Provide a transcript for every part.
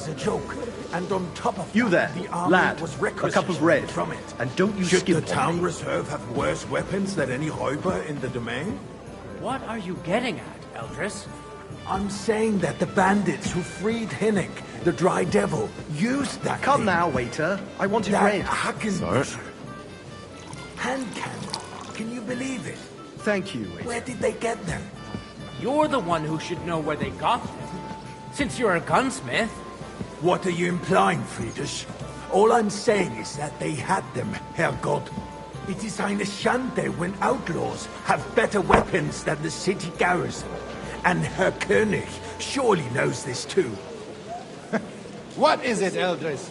is a joke. And on top of You that, there, the army lad, was a cup of requisitioned red, from it. and don't you Should skip the on town me. reserve have worse weapons than any Räuber in the domain? What are you getting at, Eldris? I'm saying that the bandits who freed Hinnick, the Dry Devil, used that Come thing. now, waiter. I wanted That red. Hackenbusher. Hand cannon. Can you believe it? Thank you, waiter. Where did they get them? You're the one who should know where they got them. Since you're a gunsmith. What are you implying, Friedrich? All I'm saying is that they had them, Herrgott. It is eine Schande when outlaws have better weapons than the city garrison. And Herr König surely knows this too. What is it, Eldris?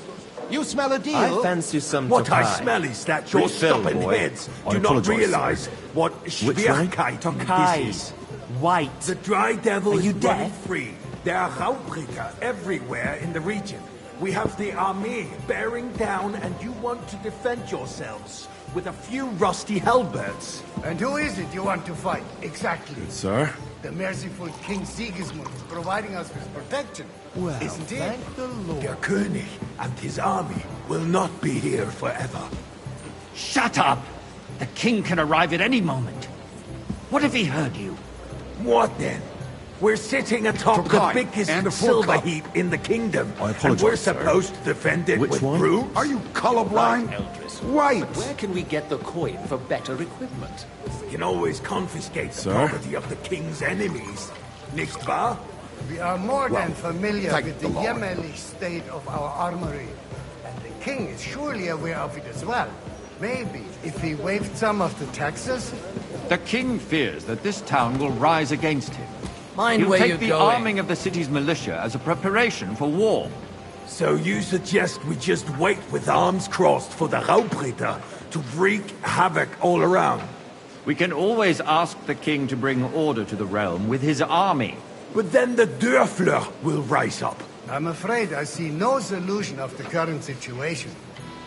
You smell a deal? I fancy some What I Tokai. smell is that your Refill, stubborn boy. heads I do not apologize, realize sir. what Which Schwierigkeit this Tokai. is. White. The Dry Devil Are is you running deaf? free. There are Raubricker everywhere in the region. We have the army bearing down, and you want to defend yourselves with a few rusty halberds. And who is it you want to fight, exactly? Sir? The merciful King Sigismund is providing us with protection, Well, isn't he? thank the Lord. Der König and his army will not be here forever. Shut up! The king can arrive at any moment. What if he heard you? What then? We're sitting atop the Tokai, biggest and a full silver cup. heap in the kingdom, I and apologize, we're sir. supposed to defend it Which with one? brooms? Are you colorblind? Eldris. White! But where can we get the coin for better equipment? We can always confiscate the Sir? property of the king's enemies, nicht wahr? We are more than familiar thank with the the Lord. yeomanly state of our armory. And the king is surely aware of it as well. Maybe if he waived some of the taxes? The king fears that this town will rise against him. Mind He'll where take you're the going. arming of the city's militia as a preparation for war. So you suggest we just wait with arms crossed for the Raubritter to wreak havoc all around? We can always ask the king to bring order to the realm with his army. But then the Dörfler will rise up. I'm afraid I see no solution of the current situation.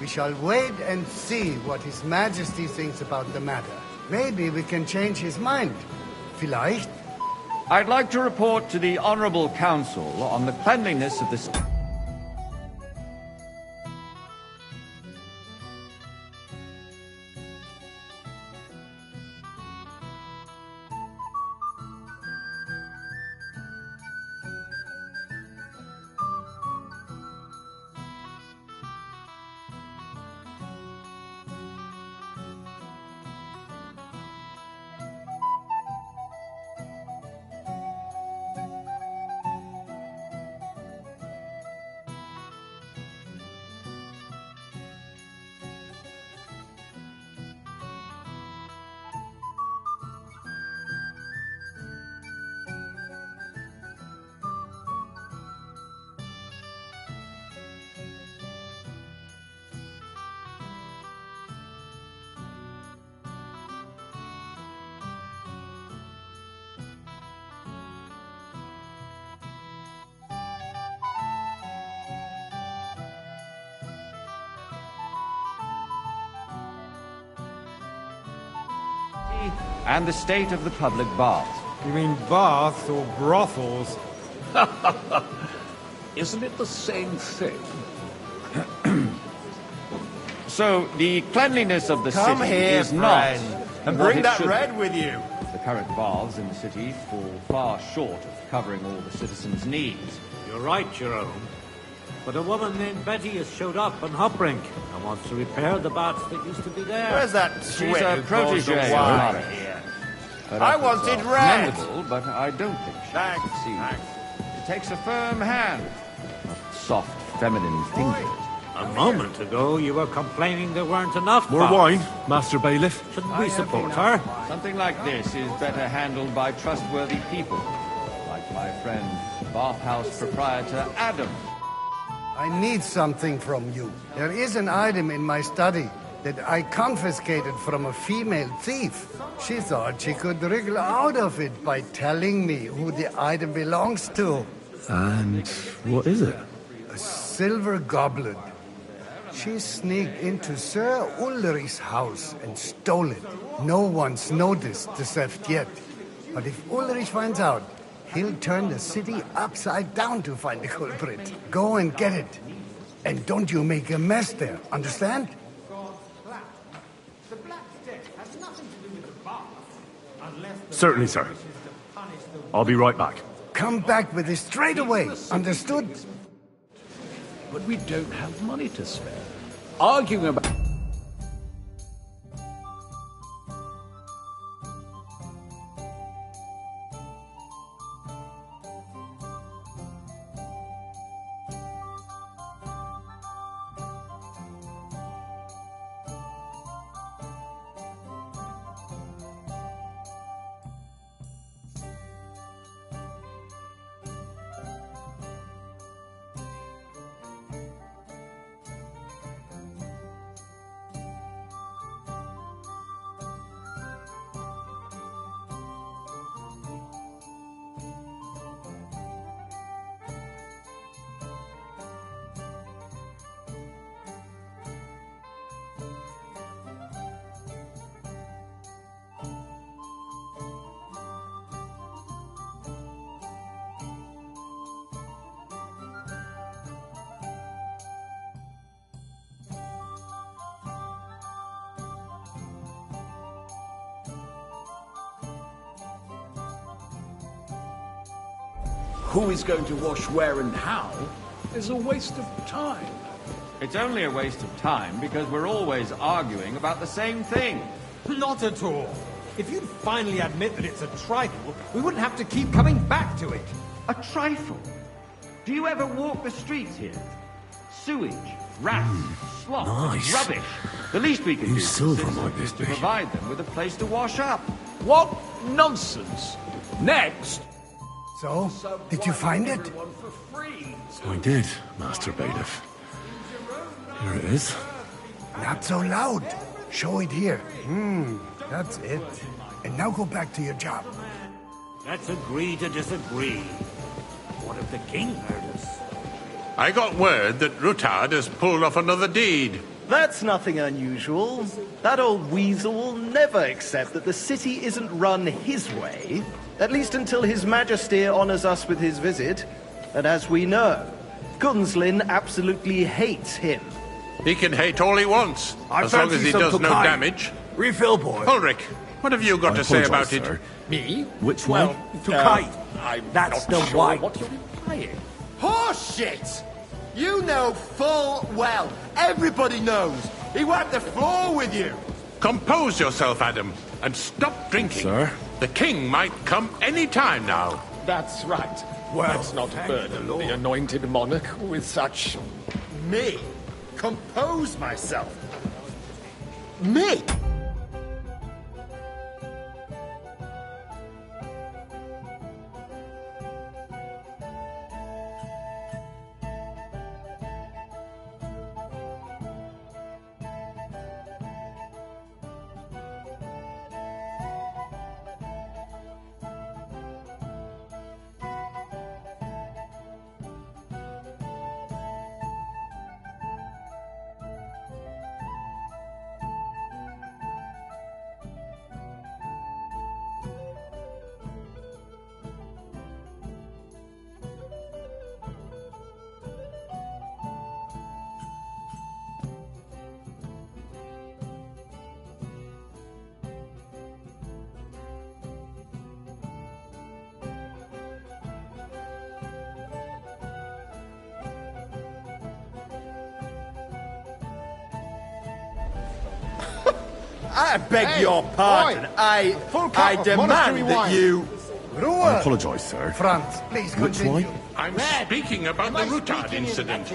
We shall wait and see what His Majesty thinks about the matter. Maybe we can change his mind. Vielleicht? I'd like to report to the Honorable Council on the cleanliness of the... and the state of the public baths. You mean baths or brothels? Isn't it the same thing? So, the cleanliness of the Come city here, is not... friend, and what bring it that should red be. with you. The current baths in the city fall far short of covering all the citizens' needs. You're right, Jerome. But a woman named Betty has showed up on Hopbrink and wants to repair the baths that used to be there. Where's that She's twit a who calls the protégé of wine mine. here? Her I efforts wanted are red. commendable, but I don't think she Thanks, will succeed. thanks. It takes a firm hand, not soft, feminine fingers. A moment ago, you were complaining there weren't enough More baths. wine, Master Bailiff? Shouldn't we support her? Something like this is better handled by trustworthy people, like my friend, bathhouse proprietor Adam. I need something from you. There is an item in my study that I confiscated from a female thief. She thought she could wriggle out of it by telling me who the item belongs to. And what is it? A silver goblet. She sneaked into Sir Ulrich's house and stole it. No one's noticed the theft yet. But if Ulrich finds out, He'll turn the city upside down to find the culprit. Go and get it. And don't you make a mess there, understand? Certainly, sir. I'll be right back. Come back with it straight away, understood? But we don't have money to spare. Arguing about... Who is going to wash where and how is a waste of time. It's only a waste of time because we're always arguing about the same thing. Not at all. If you'd finally admit that it's a trifle, we wouldn't have to keep coming back to it. A trifle? Do you ever walk the streets here? Sewage, rats, slop, nice. rubbish. The least we can do Whose silver is might this to be? provide them with a place to wash up. What nonsense! Next! So, did you find it? I did, Master Bailiff. Here it is. Not so loud. Show it here. That's it. And now go back to your job. Let's agree to disagree. What if the king heard us? I got word that Rutard has pulled off another deed. That's nothing unusual. That old weasel will never accept that the city isn't run his way, at least until His Majesty honors us with his visit. And as we know, Gunslin absolutely hates him. He can hate all he wants, as long as he does no damage. Refill, boy. Ulrich, what have you got to say about it? Sir. Me? Which Well, one? To kite. I'm That's not the sure white. what you're implying. Horseshit! You know full well, everybody knows, he wiped the floor with you! Compose yourself, Adam, and stop drinking. Sir? The king might come any time now. That's right. Well, let's not thank burden the Lord. the anointed monarch with such... Me? Compose myself? Me? I beg your pardon. I demand that you... I apologize, sir. Franz, please Which continue. one? I'm speaking about the Rutard incident.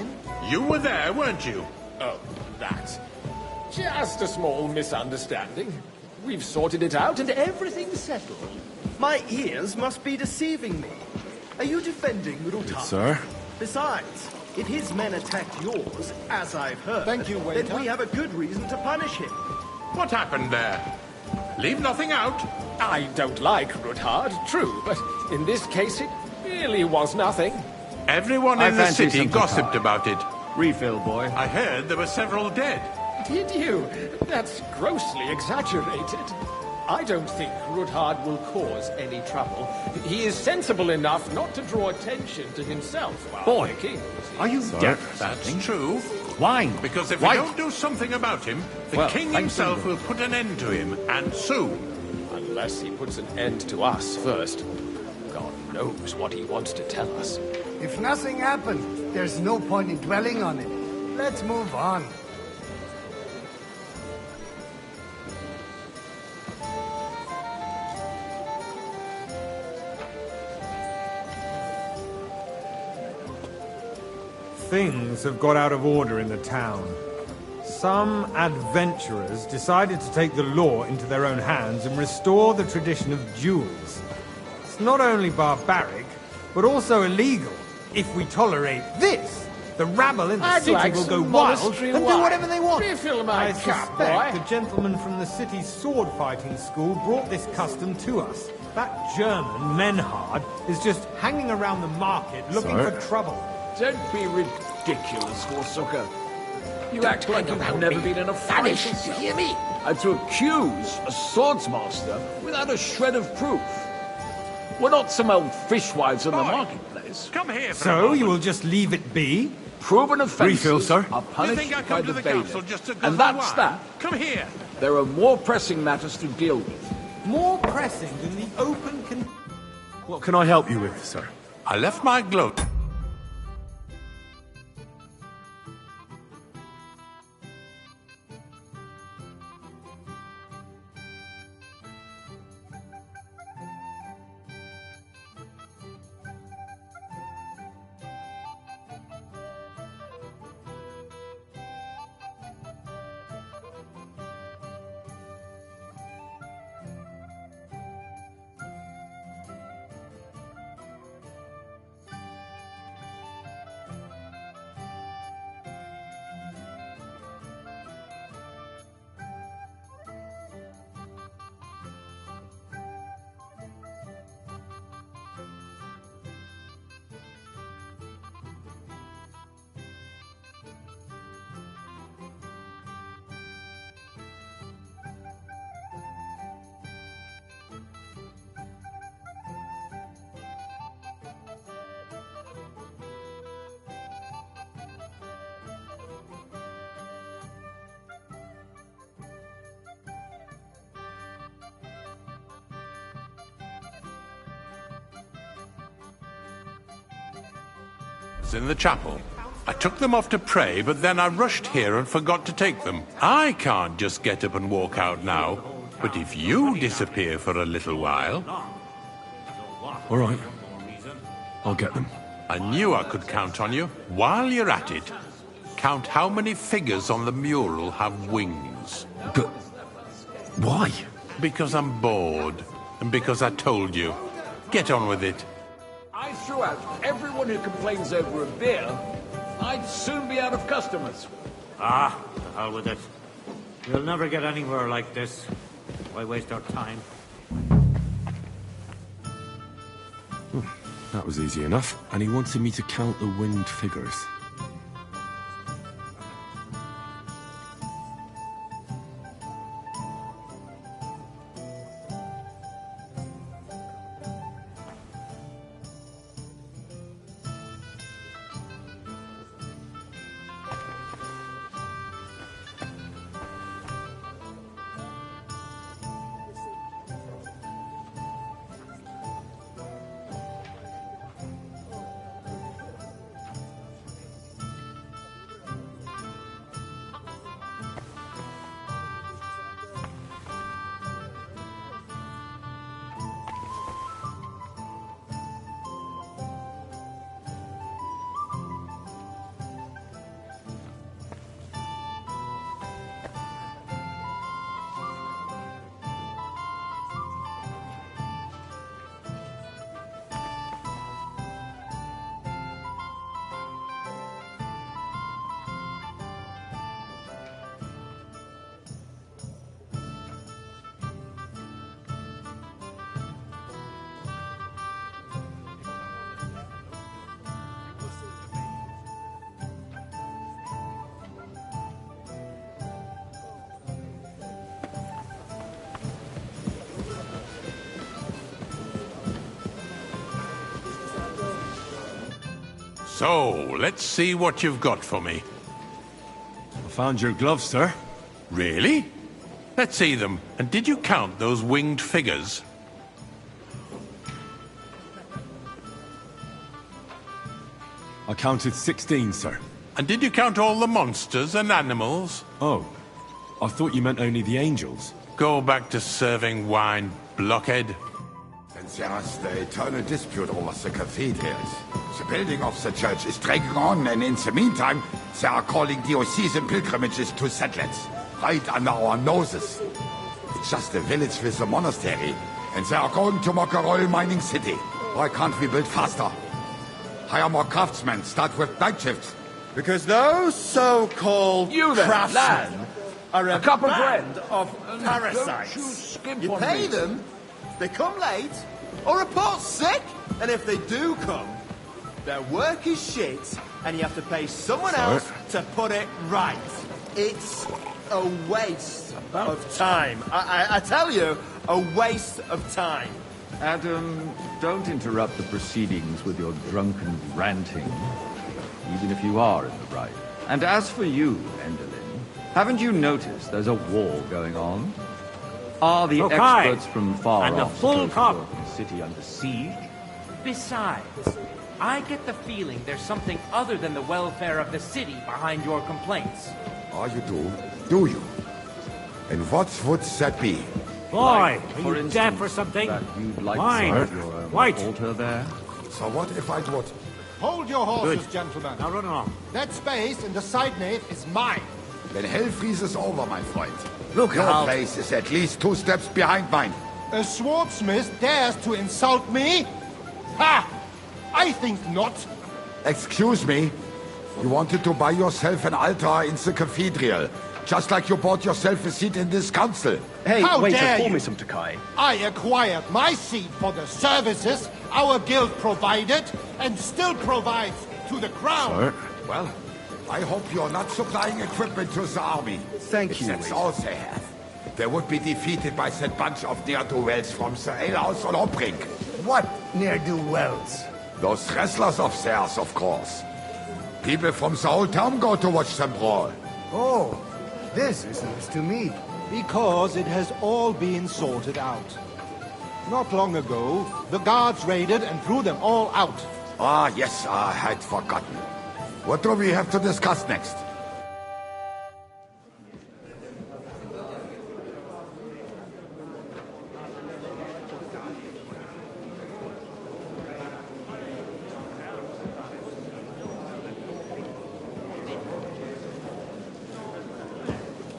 You were there, weren't you? Oh, that. Just a small misunderstanding. We've sorted it out and everything's settled. My ears must be deceiving me. Are you defending Rutard? Sir? Besides, if his men attacked yours, as I've heard, Thank you, waiter. then we have a good reason to punish him. What happened there? Leave nothing out. I don't like Rutard, true, but in this case it really was nothing. Everyone I in the fancy city some gossiped about it. Refill, boy. I heard there were several dead. Did you? That's grossly exaggerated. I don't think Ruthard will cause any trouble. He is sensible enough not to draw attention to himself. Boy, the king. are you deaf? That's true. Wine. Because if we don't do something about him, the king himself will put an end to him, and soon. Unless he puts an end to us first. God knows what he wants to tell us. If nothing happens, there's no point in dwelling on it. Let's move on. Things have got out of order in the town. Some adventurers decided to take the law into their own hands and restore the tradition of duels. It's not only barbaric, but also illegal. If we tolerate this, the rabble in the city will go wild and do whatever they want. Refill my I cup, suspect boy. the gentleman from the city's sword-fighting school brought this custom to us. That German, Menhard, is just hanging around the market looking for trouble. Don't be ridiculous, Horsucker. You act like you've never been in a fight. You hear me? And to accuse a swordsmaster without a shred of proof. We're not some old fishwives in the marketplace. Come here. So you will just leave it be? Proven offences Refill, sir. are You punished think I by come the to the bailiff. council just to And that's that. Come here. There are more pressing matters to deal with. More pressing than the open What can I help you with, sir? I left my gloat. In the chapel. I took them off to pray, but then I rushed here and forgot to take them. I can't just get up and walk out now, but if you disappear for a little while... All right. I'll get them. I knew I could count on you. While you're at it, count how many figures on the mural have wings. But... why? Because I'm bored, and because I told you. Get on with it. I threw out everyone who complains over a beer. I'd soon be out of customers. Ah, to hell with it. We'll never get anywhere like this. Why waste our time? That was easy enough. And he wanted me to count the winged figures. So, let's see what you've got for me. I found your gloves, sir. Really? Let's see them. And did you count those winged figures? I counted 16, sir. And did you count all the monsters and animals? Oh, I thought you meant only the angels. Go back to serving wine, blockhead. And there's the eternal dispute over the cathedrals. The building of the church is dragging on, and in the meantime, they are calling diocesan pilgrimages to settlers, right under our noses. It's just a village with a monastery, and they are going to make a royal mining city. Why can't we build faster? Hire more craftsmen, start with night shifts. Because those so-called craftsmen are a cup of band bread. of parasites. Don't you skimp You on pay me. them, they come late, or report sick, and if they do come, their work is shit, and you have to pay someone else to put it right. It's a waste of time. I tell you, a waste of time. Adam, don't interrupt the proceedings with your drunken ranting, even if you are in the right. And as for you, Enderlin, haven't you noticed there's a war going on? Are the Okay. experts from far And a off full supposed to cup. work in the city under siege? Besides, I get the feeling there's something other than the welfare of the city behind your complaints. Oh, you do? Do you? And what would that be? Boy, For are you instance, deaf or something? that you'd like Wine. to have your own White. altar there? So what if I would? Hold your horses, gentlemen. Now run along. That space in the side nave is mine. Then hell freezes over, my friend. Look Your out. place is at least 2 steps behind mine. A swordsmith dares to insult me? Ha! I think not. Excuse me? You wanted to buy yourself an altar in the cathedral, just like you bought yourself a seat in this council. Hey, How wait, dare call you? me some Takai. I acquired my seat for the services our guild provided and still provides to the crown. Sir? Well, I hope you're not supplying equipment to the army. Thank you, That's Reese. all they have. They would be defeated by that bunch of ne'er-do-wells from the alehouse on Hopbrink. What ne'er-do-wells? Those wrestlers of theirs, of course. People from the whole town go to watch them brawl. Oh, this is news to me. Because it has all been sorted out. Not long ago, the guards raided and threw them all out. Ah, yes, I had forgotten. What do we have to discuss next?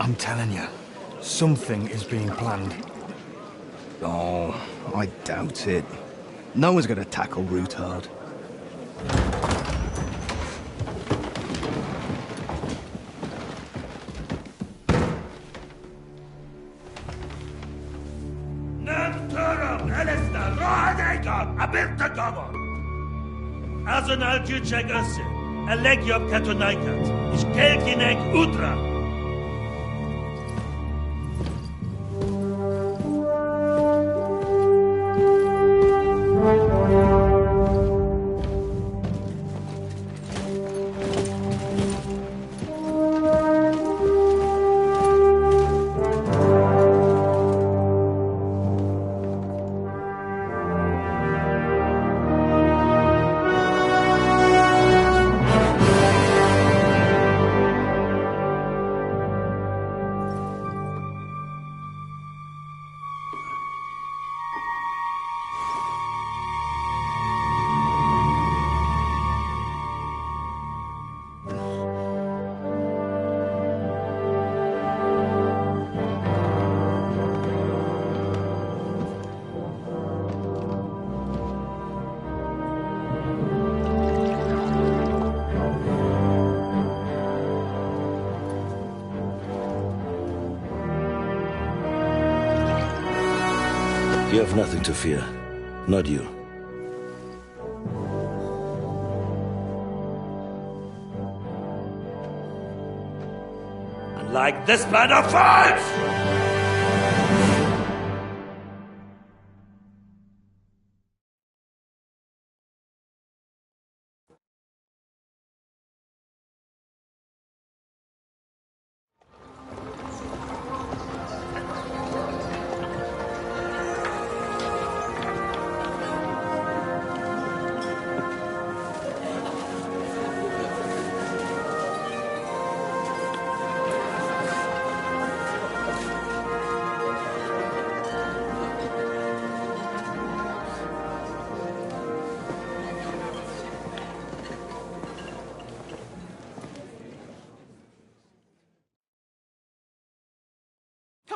I'm telling you, something is being planned. Oh, I doubt it. No one's going to tackle Rootard. Azonal Juchek Ase, Alegiop Katonaikat, Ishkelkinek Udra. You have nothing to fear. Not you. Like this plan of fight!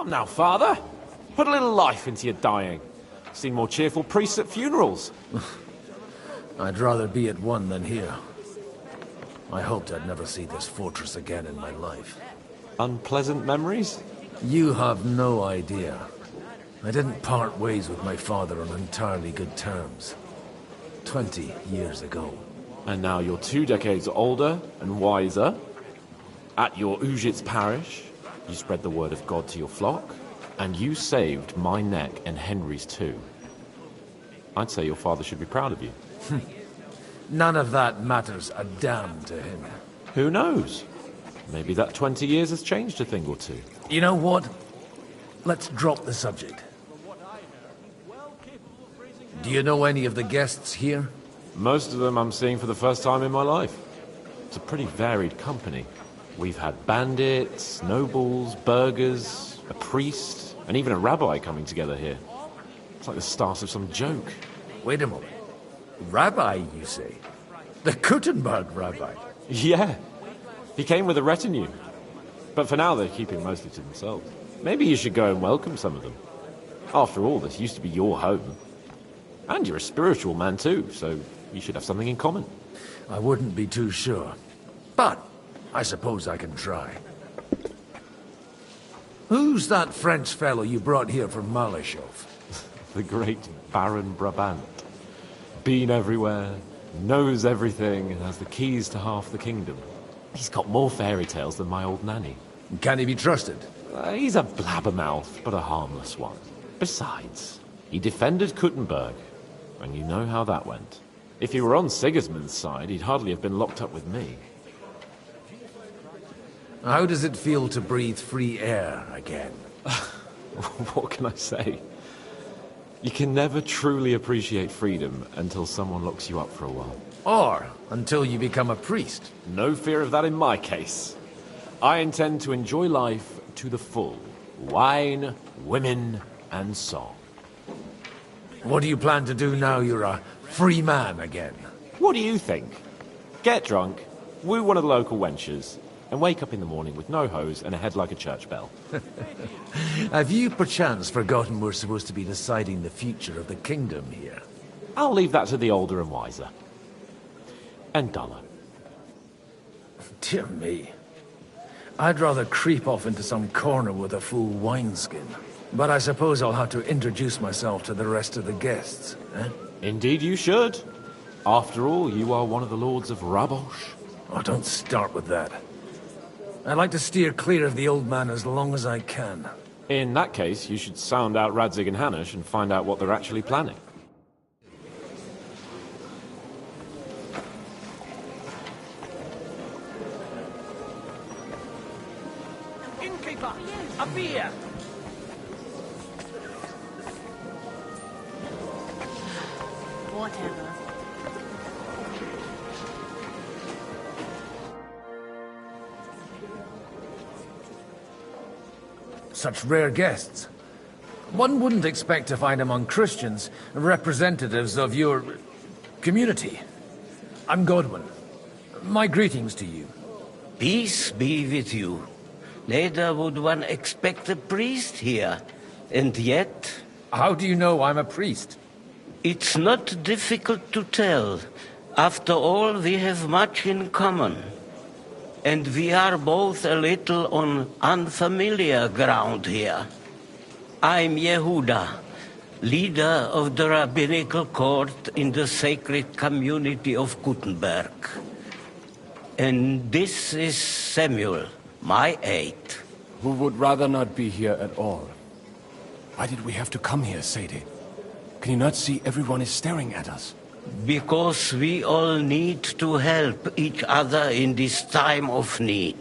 Come now, Father. Put a little life into your dying. Seen more cheerful priests at funerals. I'd rather be at one than here. I hoped I'd never see this fortress again in my life. Unpleasant memories? You have no idea. I didn't part ways with my father on entirely good terms. 20 years ago. And now you're 2 decades older and wiser. At your Ujit's parish, you spread the word of God to your flock, and you saved my neck and Henry's too. I'd say your father should be proud of you. None of that matters a damn to him. Who knows? Maybe that 20 years has changed a thing or two. You know what? Let's drop the subject. Do you know any of the guests here? Most of them I'm seeing for the first time in my life. It's a pretty varied company. We've had bandits, nobles, burghers, a priest, and even a rabbi coming together here. It's like the start of some joke. Wait a moment. Rabbi, you say? The Kuttenberg rabbi? Yeah. He came with a retinue. But for now, they're keeping mostly to themselves. Maybe you should go and welcome some of them. After all, this used to be your home. And you're a spiritual man too, so you should have something in common. I wouldn't be too sure. But I suppose I can try. Who's that French fellow you brought here from Malashov? The great Baron Brabant. Been everywhere, knows everything, and has the keys to half the kingdom. He's got more fairy tales than my old nanny. Can he be trusted? He's a blabbermouth, but a harmless one. Besides, he defended Kuttenberg, and you know how that went. If he were on Sigismund's side, he'd hardly have been locked up with me. How does it feel to breathe free air again? What can I say? You can never truly appreciate freedom until someone locks you up for a while. Or until you become a priest. No fear of that in my case. I intend to enjoy life to the full. Wine, women, and song. What do you plan to do now you're a free man again? What do you think? Get drunk, woo one of the local wenches, and wake up in the morning with no hose and a head like a church bell. Have you perchance forgotten we're supposed to be deciding the future of the kingdom here? I'll leave that to the older and wiser. And duller. Dear me. I'd rather creep off into some corner with a full wineskin. But I suppose I'll have to introduce myself to the rest of the guests, eh? Indeed you should. After all, you are one of the lords of Rabosh. Oh, don't start with that. I'd like to steer clear of the old man as long as I can. In that case, you should sound out Radzig and Hanush and find out what they're actually planning. Innkeeper! A beer! Whatever. Such rare guests. One wouldn't expect to find among Christians representatives of your community. I'm Godwin. My greetings to you. Peace be with you. Neither would one expect a priest here. And yet... How do you know I'm a priest? It's not difficult to tell. After all, we have much in common. And we are both a little on unfamiliar ground here. I'm Yehuda, leader of the rabbinical court in the sacred community of Kuttenberg. And this is Samuel, my aide. Who would rather not be here at all. Why did we have to come here, Sadie? Can you not see everyone is staring at us? Because we all need to help each other in this time of need.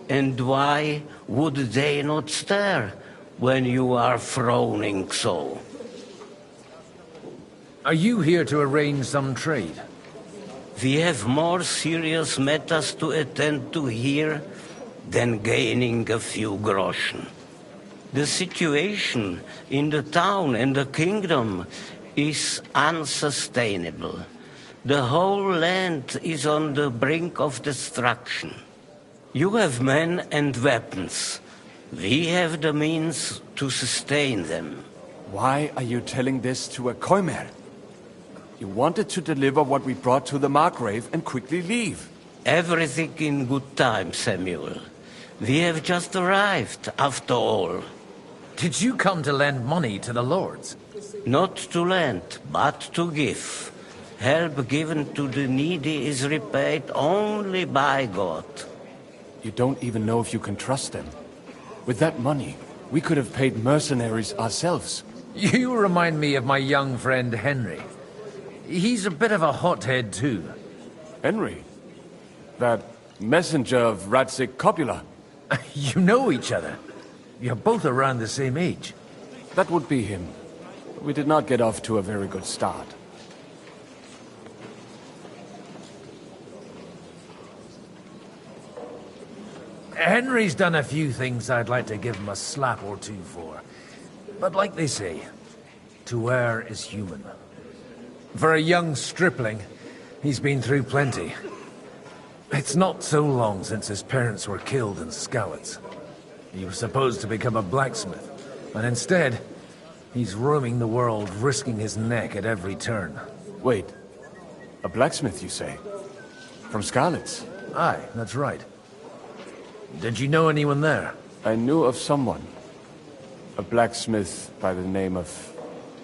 And why would they not stare when you are frowning so? Are you here to arrange some trade? We have more serious matters to attend to here than gaining a few groschen. The situation in the town and the kingdom is unsustainable. The whole land is on the brink of destruction. You have men and weapons. We have the means to sustain them. Why are you telling this to a Koimer? You wanted to deliver what we brought to the Margrave and quickly leave. Everything in good time, Samuel. We have just arrived, after all. Did you come to lend money to the lords? Not to lend, but to give. Help given to the needy is repaid only by God. You don't even know if you can trust them. With that money, we could have paid mercenaries ourselves. You remind me of my young friend Henry. He's a bit of a hothead too. Henry? That messenger of Radzik Copula? You know each other. You're both around the same age. That would be him. We did not get off to a very good start. Henry's done a few things I'd like to give him a slap or two for. But like they say, to err is human. For a young stripling, he's been through plenty. It's not so long since his parents were killed in Skalitz. He was supposed to become a blacksmith, and instead, he's roaming the world, risking his neck at every turn. Wait, a blacksmith, you say? From Skalitz? Aye, that's right. Did you know anyone there? I knew of someone. A blacksmith by the name of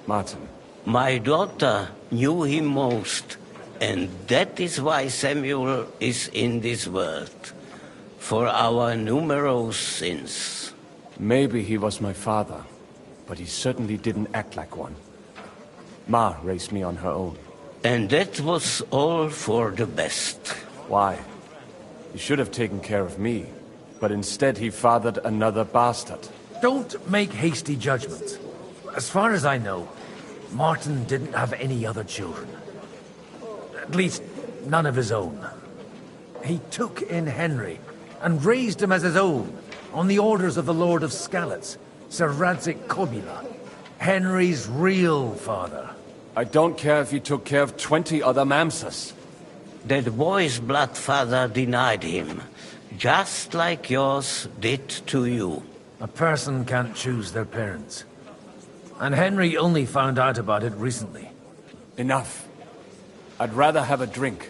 Martin. My daughter knew him most, and that is why Samuel is in this world. For our numerous sins. Maybe he was my father, but he certainly didn't act like one. Ma raised me on her own. And that was all for the best. Why? He should have taken care of me, but instead he fathered another bastard. Don't make hasty judgments. As far as I know, Martin didn't have any other children. At least, none of his own. He took in Henry and raised him as his own, on the orders of the Lord of Skalitz, Sir Radzik Copula, Henry's real father. I don't care if he took care of 20 other Mamsas. That boy's blood father denied him, just like yours did to you. A person can't choose their parents. And Henry only found out about it recently. Enough. I'd rather have a drink.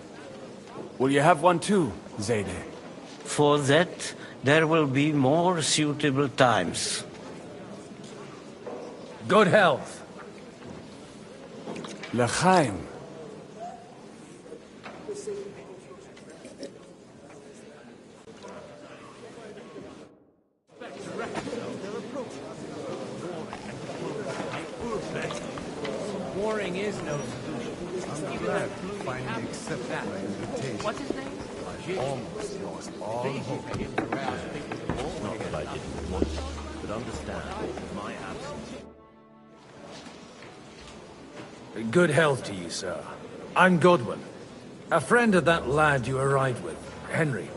Will you have one too, Zayde? For that, there will be more suitable times. Good health. L'chaim. Warring is no solution. I'm glad finally accepted my invitation. What's his name? I almost lost all hope. Not that I didn't want it, but understand my absence. Good health to you, sir. I'm Godwin. A friend of that lad you arrived with, Henry.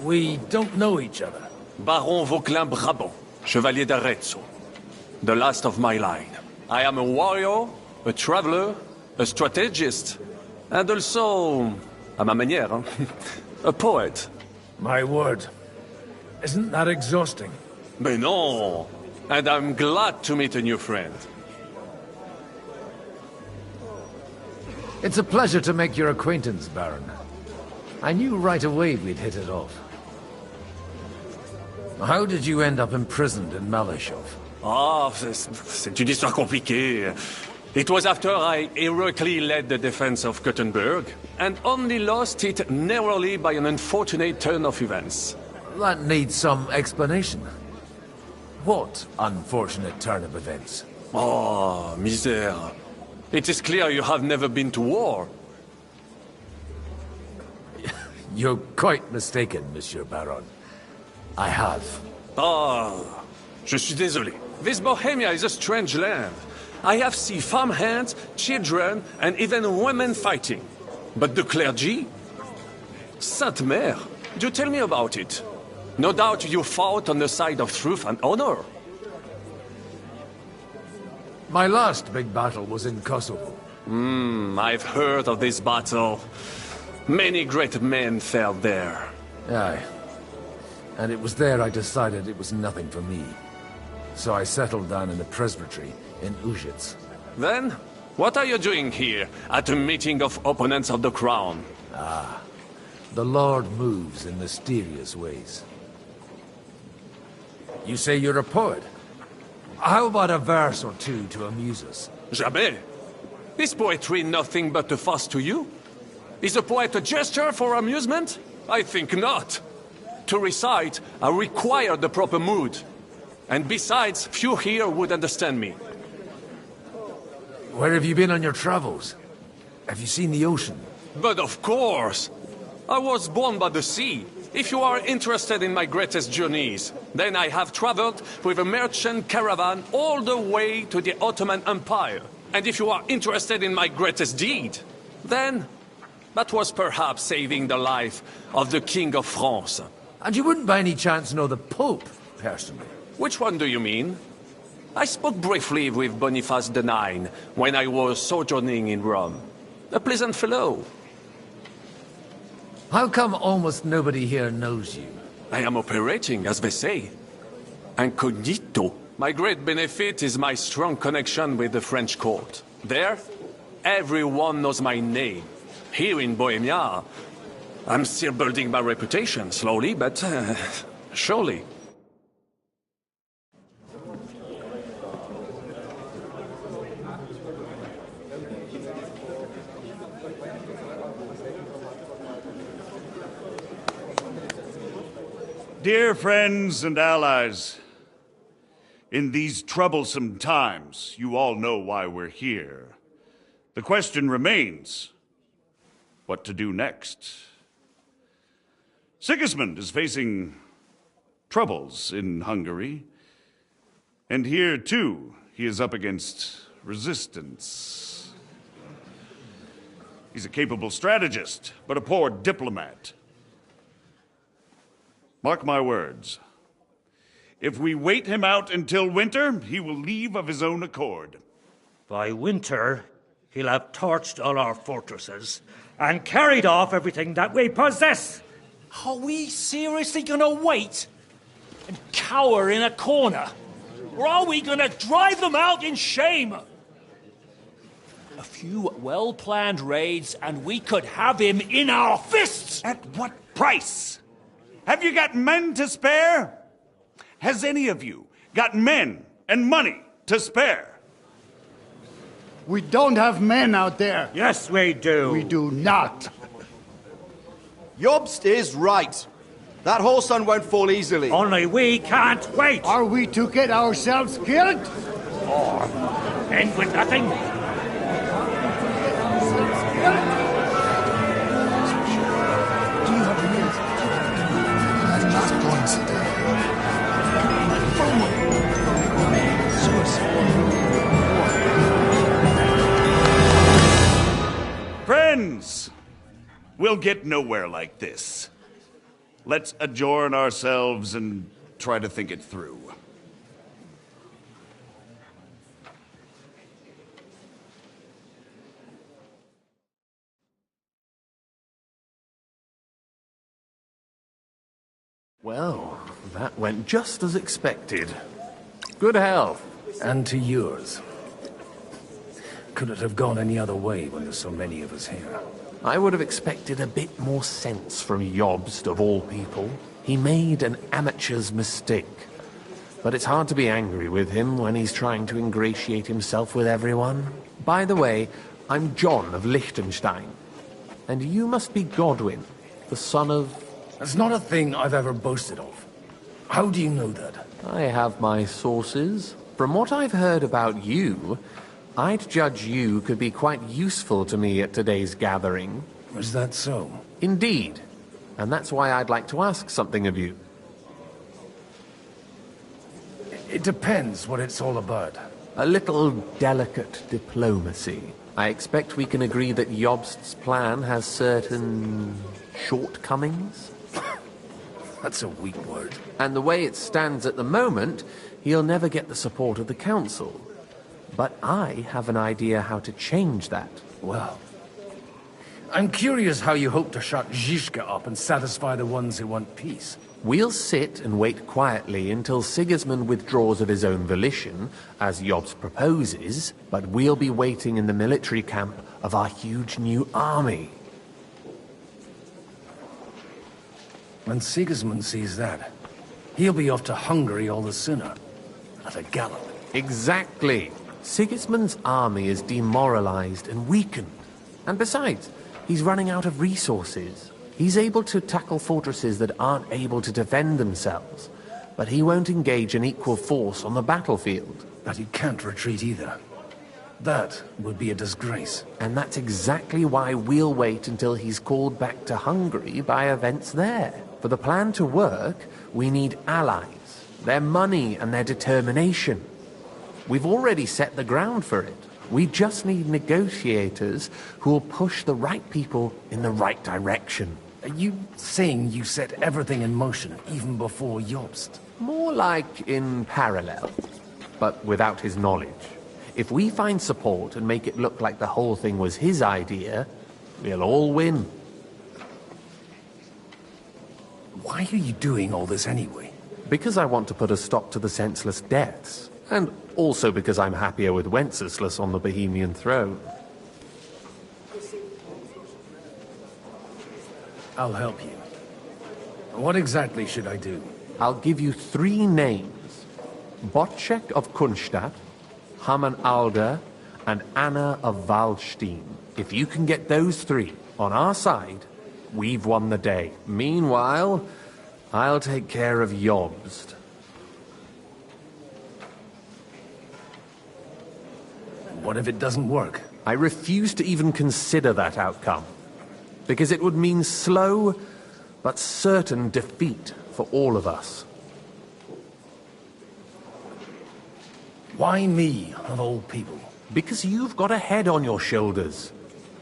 We don't know each other. Baron Vauquelin Brabant, Chevalier d'Arezzo. The last of my line. I am a warrior, a traveler, a strategist, and also, à ma manière, a poet. My word. Isn't that exhausting? Mais non! And I'm glad to meet a new friend. It's a pleasure to make your acquaintance, Baron. I knew right away we'd hit it off. How did you end up imprisoned in Malashov? Ah, c'est une histoire compliquée. It was after I heroically led the defense of Gothenburg, and only lost it narrowly by an unfortunate turn of events. That needs some explanation. What unfortunate turn of events? Oh, misère. It is clear you have never been to war. You're quite mistaken, Monsieur Baron. I have. Ah, je suis désolé. This Bohemia is a strange land. I have seen farmhands, children, and even women fighting. But the clergy? Sainte Mère, do tell me about it. No doubt you fought on the side of truth and honor. My last big battle was in Kosovo. I've heard of this battle. Many great men fell there. Aye. and it was there I decided it was nothing for me. So I settled down in the presbytery in Ujits. Then, what are you doing here, at a meeting of opponents of the crown? Ah, the Lord moves in mysterious ways. You say you're a poet? How about a verse or two to amuse us? Jamais. Is poetry nothing but a fuss to you? Is a poet a gesture for amusement? I think not. To recite, I require the proper mood. And besides, few here would understand me. Where have you been on your travels? Have you seen the ocean? But of course! I was born by the sea. If you are interested in my greatest journeys, then I have traveled with a merchant caravan all the way to the Ottoman Empire. And if you are interested in my greatest deed, then that was perhaps saving the life of the King of France. And you wouldn't by any chance know the Pope, personally? Which one do you mean? I spoke briefly with Boniface IX when I was sojourning in Rome. A pleasant fellow. How come almost nobody here knows you? I am operating, as they say. Incognito. My great benefit is my strong connection with the French court. There, everyone knows my name. Here in Bohemia, I'm still building my reputation, slowly, but surely. Dear friends and allies, in these troublesome times, you all know why we're here. The question remains, what to do next? Sigismund is facing troubles in Hungary, and here, too, he is up against resistance. He's a capable strategist, but a poor diplomat. Mark my words. If we wait him out until winter, he will leave of his own accord. By winter, he'll have torched all our fortresses and carried off everything that we possess. Are we seriously gonna wait and cower in a corner? Or are we gonna drive them out in shame? A few well-planned raids and we could have him in our fists! At what price? Have you got men to spare? Has any of you got men and money to spare? We don't have men out there. Yes, we do. We do not. Jobst is right. That whole sun won't fall easily. Only we can't wait. Are we to get ourselves killed? Or end with nothing? Friends, we'll get nowhere like this. Let's adjourn ourselves and try to think it through. Well, that went just as expected. Good health. And to yours. Could it have gone any other way when there's so many of us here? I would have expected a bit more sense from Jobst, of all people. He made an amateur's mistake. But it's hard to be angry with him when he's trying to ingratiate himself with everyone. By the way, I'm John of Liechtenstein. And you must be Godwin, the son of... That's not a thing I've ever boasted of. How do you know that? I have my sources. From what I've heard about you, I'd judge you could be quite useful to me at today's gathering. Is that so? Indeed. And that's why I'd like to ask something of you. It depends what it's all about. A little delicate diplomacy. I expect we can agree that Jobst's plan has certain shortcomings? That's a weak word. And the way it stands at the moment, he'll never get the support of the council. But I have an idea how to change that. Well, I'm curious how you hope to shut Zizka up and satisfy the ones who want peace. We'll sit and wait quietly until Sigismund withdraws of his own volition, as Jobst proposes, but we'll be waiting in the military camp of our huge new army. When Sigismund sees that, he'll be off to Hungary all the sooner. At a gallop. Exactly. Sigismund's army is demoralized and weakened. And besides, he's running out of resources. He's able to tackle fortresses that aren't able to defend themselves, but he won't engage in equal force on the battlefield. But he can't retreat either. That would be a disgrace. And that's exactly why we'll wait until he's called back to Hungary by events there. For the plan to work, we need allies, their money and their determination. We've already set the ground for it. We just need negotiators who will push the right people in the right direction. Are you saying you set everything in motion, even before Jobst? More like in parallel, but without his knowledge. If we find support and make it look like the whole thing was his idea, we'll all win. Why are you doing all this anyway? Because I want to put a stop to the senseless deaths. And also because I'm happier with Wenceslas on the Bohemian throne. I'll help you. What exactly should I do? I'll give you 3 names. Botchek of Kunstadt, Hamann Alder, and Anna of Waldstein. If you can get those 3 on our side, we've won the day. Meanwhile, I'll take care of Jobst. What if it doesn't work? I refuse to even consider that outcome. Because it would mean slow, but certain defeat for all of us. Why me, of all people? Because you've got a head on your shoulders.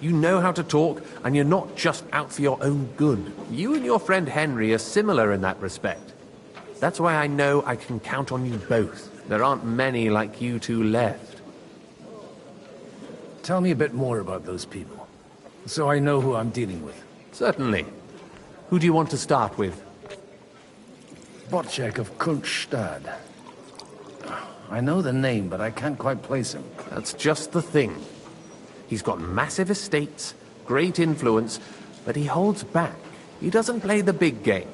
You know how to talk, and you're not just out for your own good. You and your friend Henry are similar in that respect. That's why I know I can count on you both. There aren't many like you two left. Tell me a bit more about those people, so I know who I'm dealing with. Certainly. Who do you want to start with? Botchek of Kunststadt. I know the name, but I can't quite place him. That's just the thing. He's got massive estates, great influence, but he holds back. He doesn't play the big game,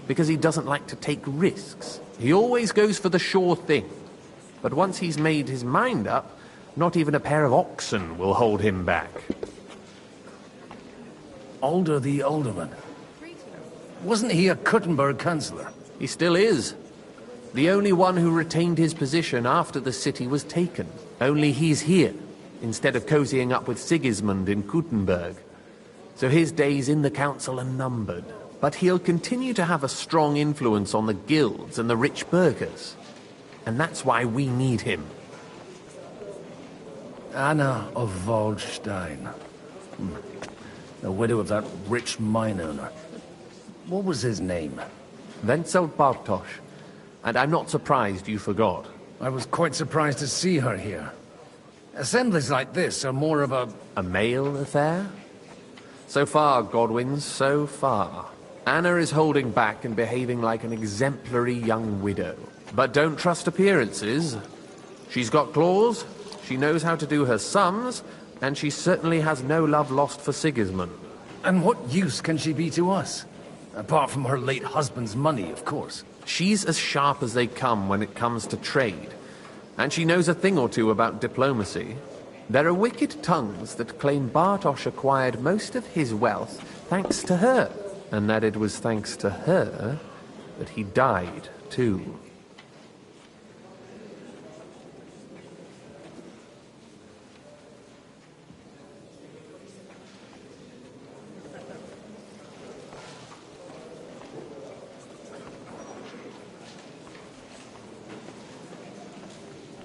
because he doesn't like to take risks. He always goes for the sure thing. But once he's made his mind up, not even a pair of oxen will hold him back. Alder the Alderman. Wasn't he a Kuttenberg councillor? He still is. The only one who retained his position after the city was taken. Only he's here, instead of cozying up with Sigismund in Kuttenberg. So his days in the council are numbered. But he'll continue to have a strong influence on the guilds and the rich burghers. And that's why we need him. Anna of Waldstein. The widow of that rich mine owner. What was his name? Wenzel Bartosz. And I'm not surprised you forgot. I was quite surprised to see her here. Assemblies like this are more of a male affair? So far, Godwin, so far. Anna is holding back and behaving like an exemplary young widow. But don't trust appearances. She's got claws, she knows how to do her sums, and she certainly has no love lost for Sigismund. And what use can she be to us? Apart from her late husband's money, of course. She's as sharp as they come when it comes to trade. And she knows a thing or two about diplomacy. There are wicked tongues that claim Bartosz acquired most of his wealth thanks to her. And that it was thanks to her that he died, too.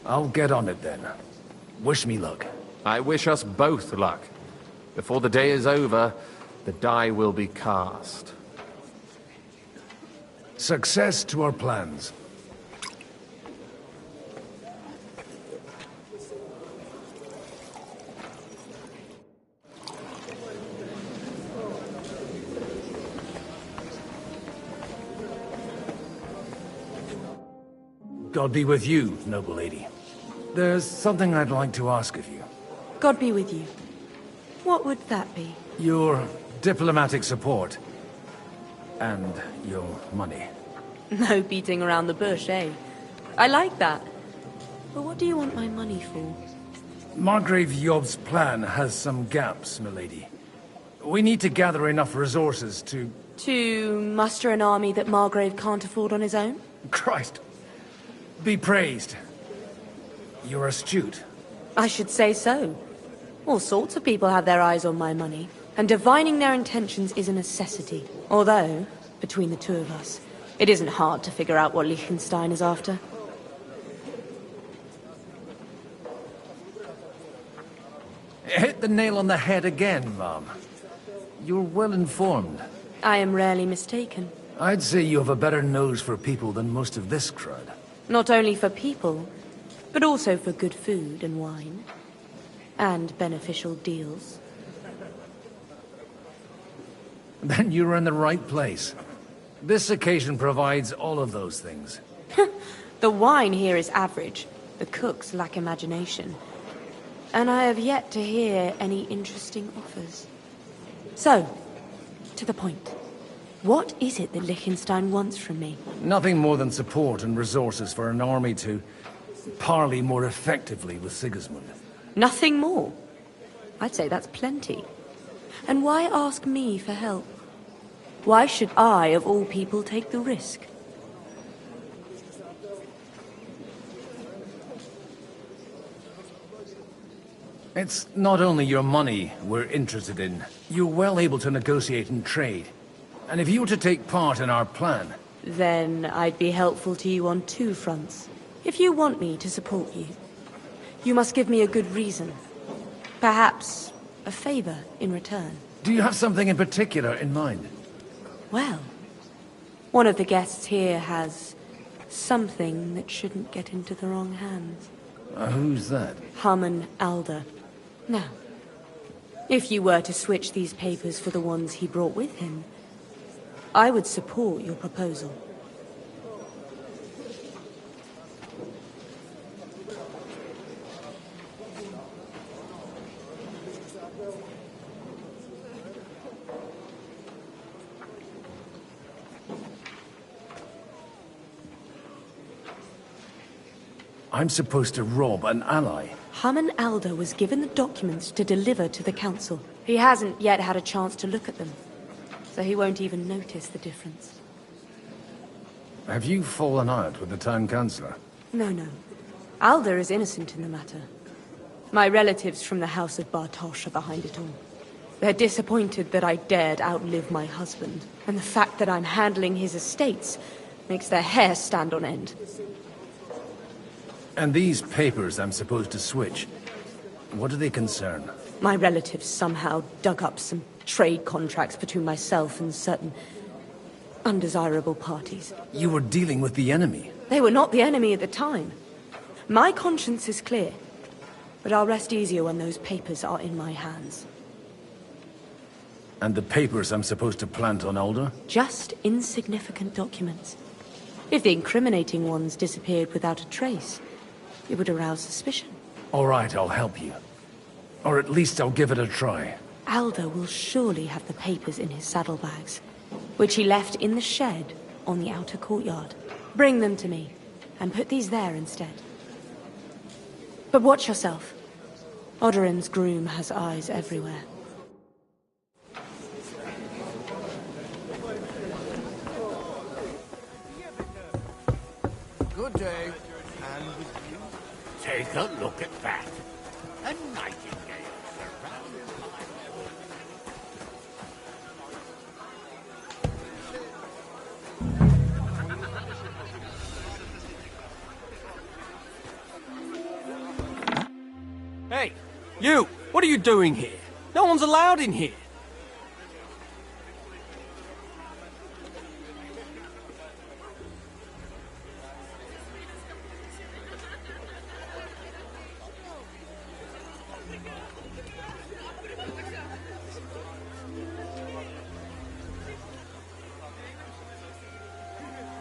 I'll get on it then. Wish me luck. I wish us both luck. Before the day is over, the die will be cast. Success to our plans. God be with you, noble lady. There's something I'd like to ask of you. God be with you. What would that be? Your diplomatic support. And your money. No beating around the bush, eh? I like that. But what do you want my money for? Margrave Yob's plan has some gaps, milady. We need to gather enough resources to... To muster an army that Margrave can't afford on his own? Christ. Be praised. You're astute. I should say so. All sorts of people have their eyes on my money, and divining their intentions is a necessity. Although, between the two of us, it isn't hard to figure out what Liechtenstein is after. Hit the nail on the head again, Mom. You're well informed. I am rarely mistaken. I'd say you have a better nose for people than most of this crowd. Not only for people, but also for good food and wine. And beneficial deals. Then you're in the right place. This occasion provides all of those things. The wine here is average. The cooks lack imagination. And I have yet to hear any interesting offers. So, to the point. What is it that Liechtenstein wants from me? Nothing more than support and resources for an army to parley more effectively with Sigismund. Nothing more? I'd say that's plenty. And why ask me for help? Why should I, of all people, take the risk? It's not only your money we're interested in. You're well able to negotiate and trade. And if you were to take part in our plan... Then I'd be helpful to you on two fronts. If you want me to support you, you must give me a good reason. Perhaps a favor in return. Do you have something in particular in mind? Well, one of the guests here has something that shouldn't get into the wrong hands. Who's that? Haman Alder. Now, if you were to switch these papers for the ones he brought with him, I would support your proposal. I'm supposed to rob an ally. Haman Alder was given the documents to deliver to the council. He hasn't yet had a chance to look at them, so he won't even notice the difference. Have you fallen out with the town councillor? No. Alder is innocent in the matter. My relatives from the House of Bartosz are behind it all. They're disappointed that I dared outlive my husband, and the fact that I'm handling his estates makes their hair stand on end. And these papers I'm supposed to switch, what do they concern? My relatives somehow dug up some trade contracts between myself and certain undesirable parties. You were dealing with the enemy. They were not the enemy at the time. My conscience is clear, but I'll rest easier when those papers are in my hands. And the papers I'm supposed to plant on Alder? Just insignificant documents. If the incriminating ones disappeared without a trace, it would arouse suspicion. All right, I'll help you. Or at least I'll give it a try. Alder will surely have the papers in his saddlebags, which he left in the shed on the outer courtyard. Bring them to me, and put these there instead. But watch yourself. Odoran's groom has eyes everywhere. Good day. And with you, take a look at that. A nightingale surrounded by... Hey, you! What are you doing here? No one's allowed in here.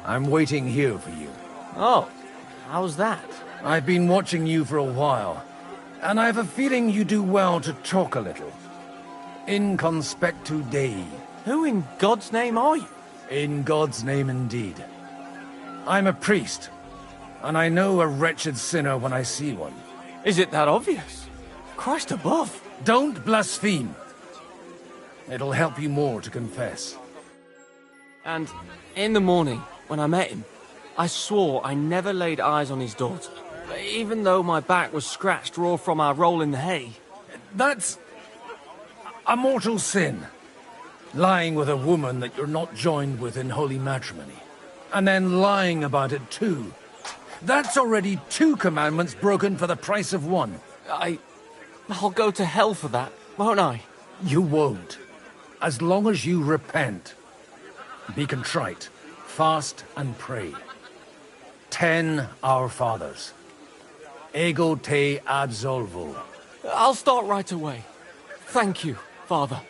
I'm waiting here for you. Oh, How's that? I've been watching you for a while, and I have a feeling you do well to talk a little. In conspectu Dei. Who in God's name are you? In God's name indeed. I'm a priest, and I know a wretched sinner when I see one. Is it that obvious? Christ above. Don't blaspheme. It'll help you more to confess. And in the morning, when I met him, I swore I never laid eyes on his daughter, even though my back was scratched raw from our roll in the hay. That's a mortal sin. Lying with a woman that you're not joined with in holy matrimony. And then lying about it too. That's already 2 commandments broken for the price of 1. I'll go to hell for that, won't I? You won't. As long as you repent. Be contrite, fast and pray. 10 Our Fathers. Ego te absolvo. I'll start right away. Thank you, Father.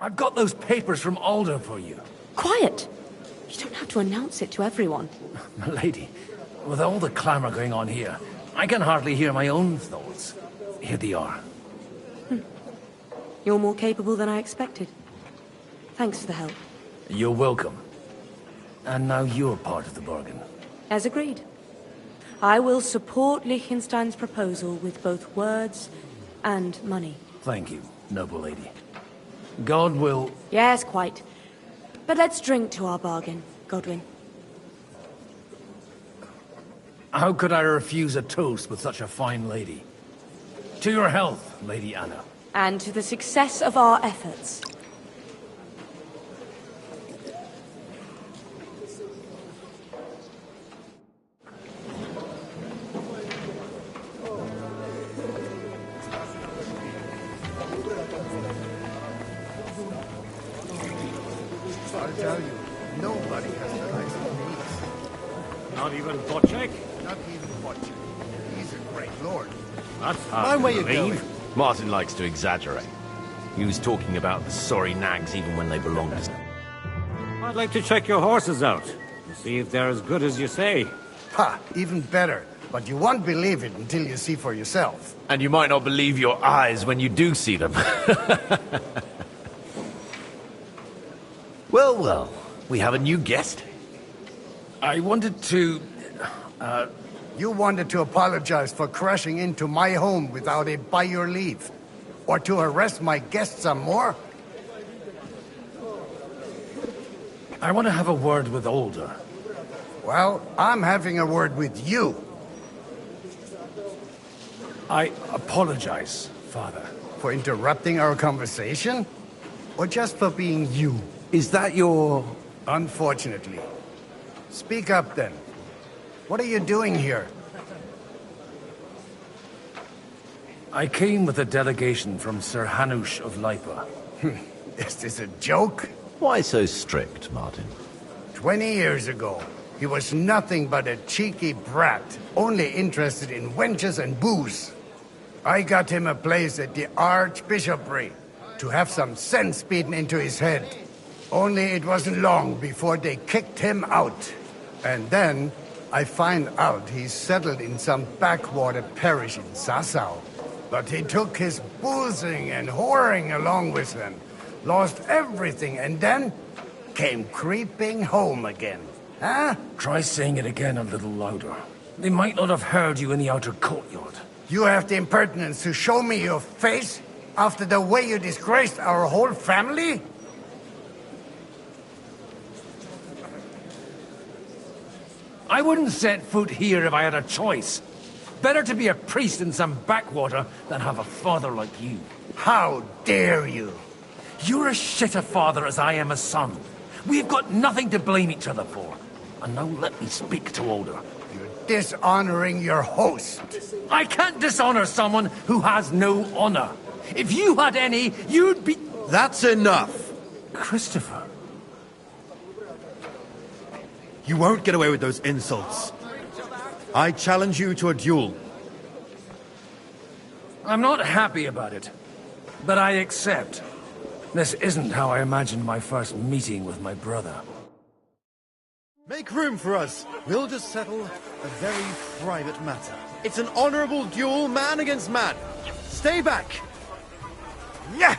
I've got those papers from Alder for you. Quiet! You don't have to announce it to everyone. Milady, with all the clamor going on here, I can hardly hear my own thoughts. Here they are. You're more capable than I expected. Thanks for the help. You're welcome. And now you're part of the bargain. As agreed. I will support Liechtenstein's proposal with both words and money. Thank you, noble lady. God will... Yes, quite. But let's drink to our bargain, Godwin. How could I refuse a toast with such a fine lady? To your health, Lady Anna. And to the success of our efforts. I'll tell you, nobody has the likes of me. Not even Bocek? Not even Bocek. He's a great lord. That's Mind where you're believe. going. Martin likes to exaggerate. He was talking about the sorry nags even when they belonged to... I'd like to check your horses out. See if they're as good as you say. Ha! Even better. But you won't believe it until you see for yourself. And you might not believe your eyes when you do see them. Well, well. We have a new guest. I wanted to... You wanted to apologize for crashing into my home without it by your leave. Or to harass my guests some more? I want to have a word with Alder. Well, I'm having a word with you. I apologize, Father. For interrupting our conversation? Or just for being you? Is that your... Unfortunately. Speak up, then. What are you doing here? I came with a delegation from Sir Hanush of Lipa. Is this a joke? Why so strict, Martin? 20 years ago, he was nothing but a cheeky brat, only interested in wenches and booze. I got him a place at the Archbishopric to have some sense beaten into his head. Only it wasn't long before they kicked him out. And then I find out he's settled in some backwater parish in Sassau. But he took his boozing and whoring along with him, lost everything, and then came creeping home again. Huh? Try saying it again a little louder. They might not have heard you in the outer courtyard. You have the impertinence to show me your face after the way you disgraced our whole family? I wouldn't set foot here if I had a choice. Better to be a priest in some backwater than have a father like you. How dare you? You're as shit a father as I am a son. We've got nothing to blame each other for. And now let me speak to Older. You're dishonoring your host. I can't dishonor someone who has no honor. If you had any, you'd be... That's enough! Christopher. You won't get away with those insults. I challenge you to a duel. I'm not happy about it, but I accept. This isn't how I imagined my first meeting with my brother. Make room for us. We'll just settle a very private matter. It's an honorable duel, man against man. Stay back. Yeah.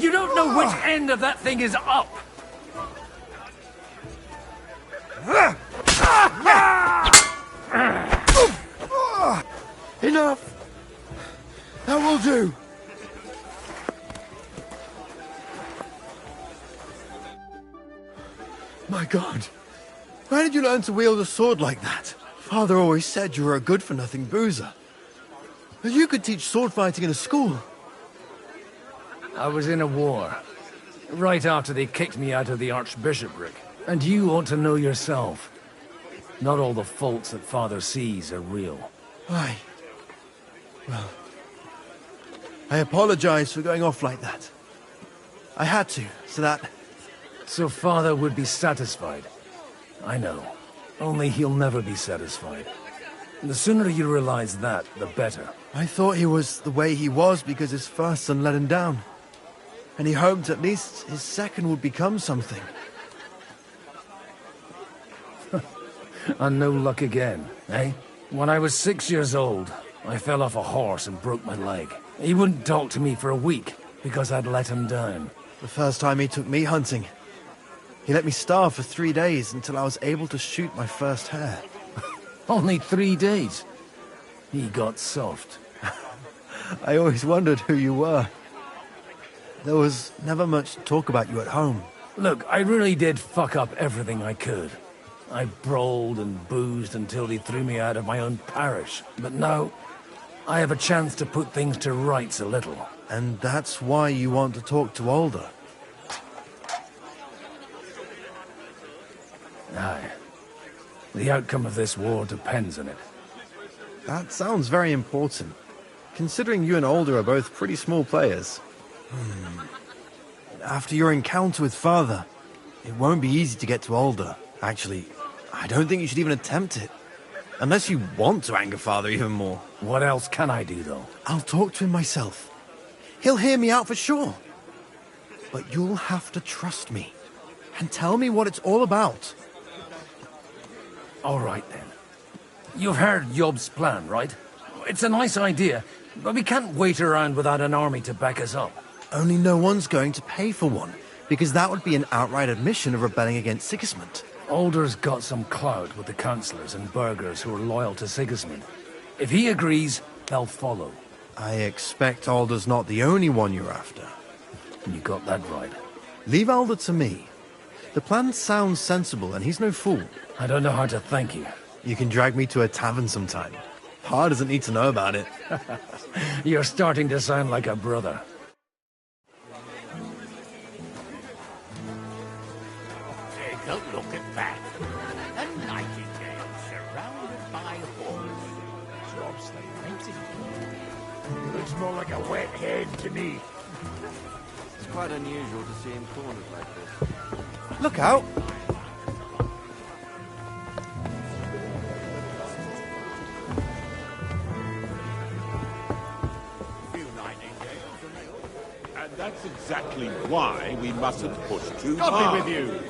You don't know which end of that thing is up. Enough. That will do. My God. Where did you learn to wield a sword like that? Father always said you were a good-for-nothing boozer. But you could teach sword fighting in a school. I was in a war. Right after they kicked me out of the archbishopric. And you ought to know yourself. Not all the faults that Father sees are real. Aye. Well, I apologize for going off like that. I had to, so that... So Father would be satisfied. I know. Only he'll never be satisfied. The sooner you realize that, the better. I thought he was the way he was because his first son let him down. And he hoped at least his second would become something. And no luck again, eh? When I was 6 years old, I fell off a horse and broke my leg. He wouldn't talk to me for a week because I'd let him down. The first time he took me hunting, he let me starve for 3 days until I was able to shoot my first hare. Only 3 days? He got soft. I always wondered who you were. There was never much talk about you at home. Look, I really did fuck up everything I could. I brawled and boozed until they threw me out of my own parish. But now, I have a chance to put things to rights a little. And that's why you want to talk to Alder? Aye. The outcome of this war depends on it. That sounds very important, considering you and Alder are both pretty small players. After your encounter with Father, it won't be easy to get to Alder. Actually, I don't think you should even attempt it. Unless you want to anger Father even more. What else can I do, though? I'll talk to him myself. He'll hear me out for sure. But you'll have to trust me. And tell me what it's all about. All right, then. You've heard Yob's plan, right? It's a nice idea, but we can't wait around without an army to back us up. Only no one's going to pay for one, because that would be an outright admission of rebelling against Sigismund. Alder's got some clout with the councillors and burghers who are loyal to Sigismund. If he agrees, they'll follow. I expect Alder's not the only one you're after. You got that right. Leave Alder to me. The plan sounds sensible, and he's no fool. I don't know how to thank you. You can drag me to a tavern sometime. Pa doesn't need to know about it. You're starting to sound like a brother. Take a look at that. A nightingale surrounded by horns. Drops the painting. Looks more like a wet head to me. It's quite unusual to see him cornered like this. Look out! And that's exactly why we mustn't push too God hard. be with you.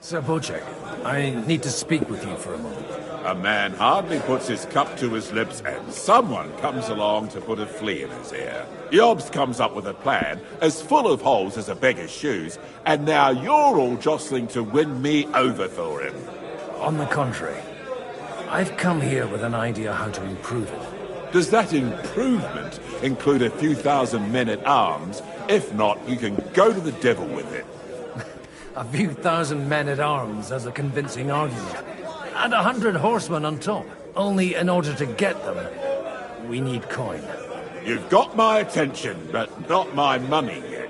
Sir Bocek, I need to speak with you for a moment. A man hardly puts his cup to his lips and someone comes along to put a flea in his ear. Yobs comes up with a plan as full of holes as a beggar's shoes, and now you're all jostling to win me over for him. On the contrary, I've come here with an idea how to improve it. Does that improvement include a few thousand men-at-arms? If not, you can go to the devil with it. A few thousand men-at-arms as a convincing argument. And 100 horsemen on top. Only in order to get them, we need coin. You've got my attention, but not my money yet.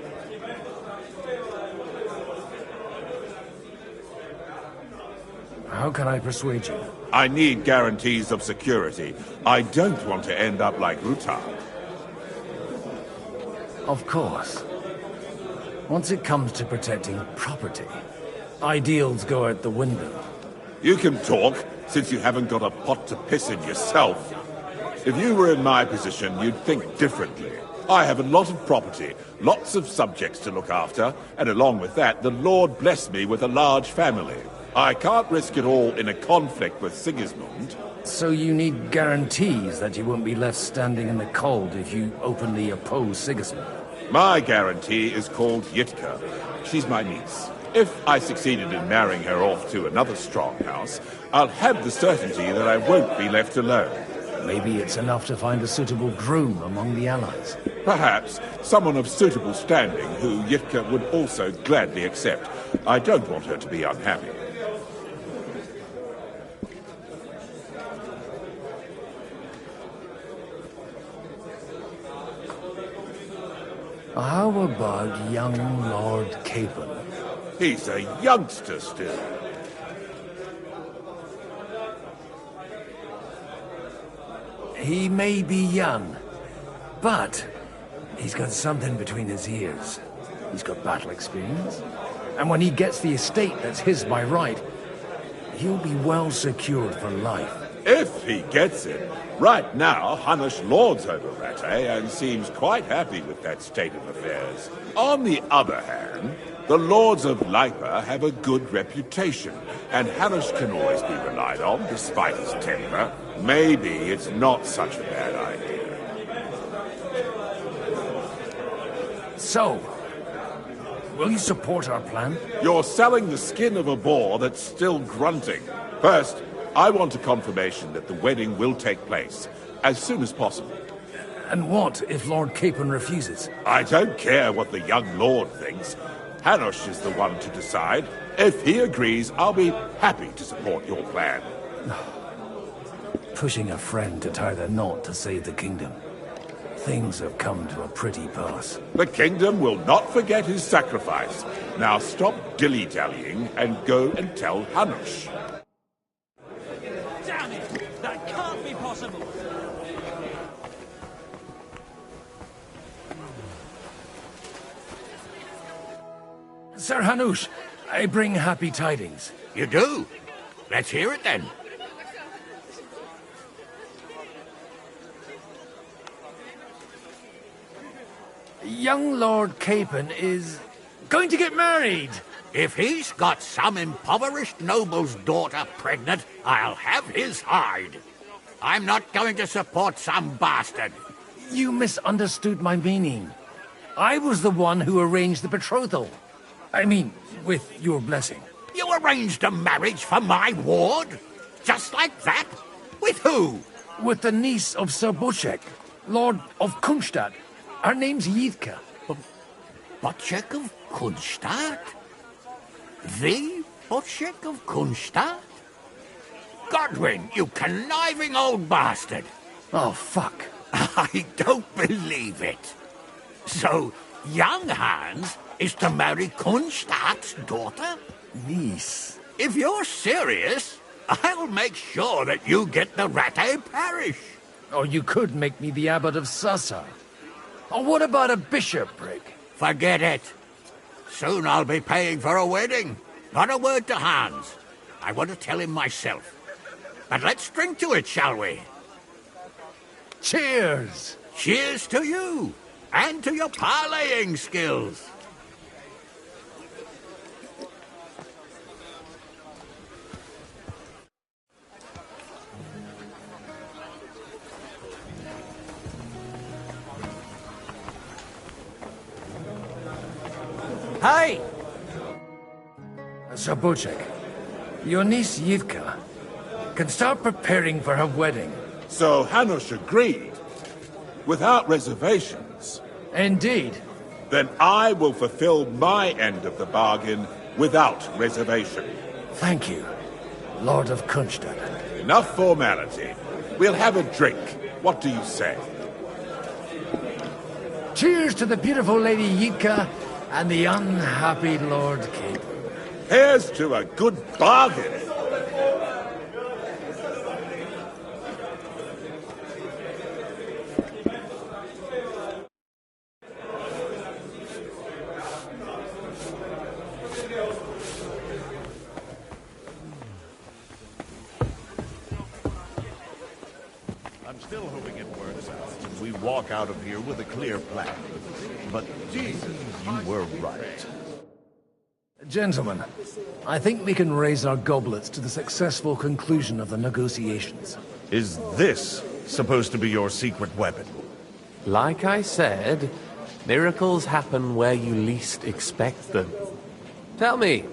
How can I persuade you? I need guarantees of security. I don't want to end up like Rutar. Of course. Once it comes to protecting property, ideals go out the window. You can talk, since you haven't got a pot to piss in yourself. If you were in my position, you'd think differently. I have a lot of property, lots of subjects to look after, and along with that, the Lord blessed me with a large family. I can't risk it all in a conflict with Sigismund. So you need guarantees that you won't be left standing in the cold if you openly oppose Sigismund? My guarantee is called Yitka. She's my niece. If I succeeded in marrying her off to another strong house, I'll have the certainty that I won't be left alone. Maybe it's enough to find a suitable groom among the allies. Perhaps someone of suitable standing who Yitka would also gladly accept. I don't want her to be unhappy. How about young Lord Capon? He's a youngster still. He may be young, but he's got something between his ears. He's got battle experience, and when he gets the estate that's his by right, he'll be well secured for life. If he gets it. Right now, Hanush lords over Rattay and seems quite happy with that state of affairs. On the other hand, the lords of Lipa have a good reputation, and Hanush can always be relied on, despite his temper. Maybe it's not such a bad idea. So, will you support our plan? You're selling the skin of a boar that's still grunting. First, I want a confirmation that the wedding will take place, as soon as possible. And what if Lord Capon refuses? I don't care what the young lord thinks. Hanush is the one to decide. If he agrees, I'll be happy to support your plan. Pushing a friend to tie the knot to save the kingdom. Things have come to a pretty pass. The kingdom will not forget his sacrifice. Now stop dilly-dallying and go and tell Hanush. Damn it! That can't be possible! Sir Hanush, I bring happy tidings. You do? Let's hear it then. Young Lord Capon is going to get married. If he's got some impoverished noble's daughter pregnant, I'll have his hide. I'm not going to support some bastard. You misunderstood my meaning. I was the one who arranged the betrothal. I mean, with your blessing. You arranged a marriage for my ward? Just like that? With who? With the niece of Sir Bocek, Lord of Kunstadt. Her name's Yitka. Bocek of Kunstadt? The Bocek of Kunstadt? Godwin, you conniving old bastard! Oh, fuck. I don't believe it. So, young Hans is to marry Kunstadt's daughter? Niece. If you're serious, I'll make sure that you get the Rattay parish. Or you could make me the abbot of Sassa. Or what about a bishopric? Forget it. Soon I'll be paying for a wedding. Not a word to Hans. I want to tell him myself. But let's drink to it, shall we? Cheers! Cheers to you, and to your parleying skills. Hey! Sir Bocek, your niece Yitka can start preparing for her wedding. So Hanush agreed, without reservations. Indeed. Then I will fulfill my end of the bargain without reservation. Thank you, Lord of Kunstad. Enough formality. We'll have a drink. What do you say? Cheers to the beautiful Lady Yitka and the unhappy Lord Cape. Here's to a good bargain. I'm still hoping it works out and we walk out of here with a clear plan. But Jesus, you were right. Gentlemen, I think we can raise our goblets to the successful conclusion of the negotiations. Is this supposed to be your secret weapon? Like I said, miracles happen where you least expect them. Tell me,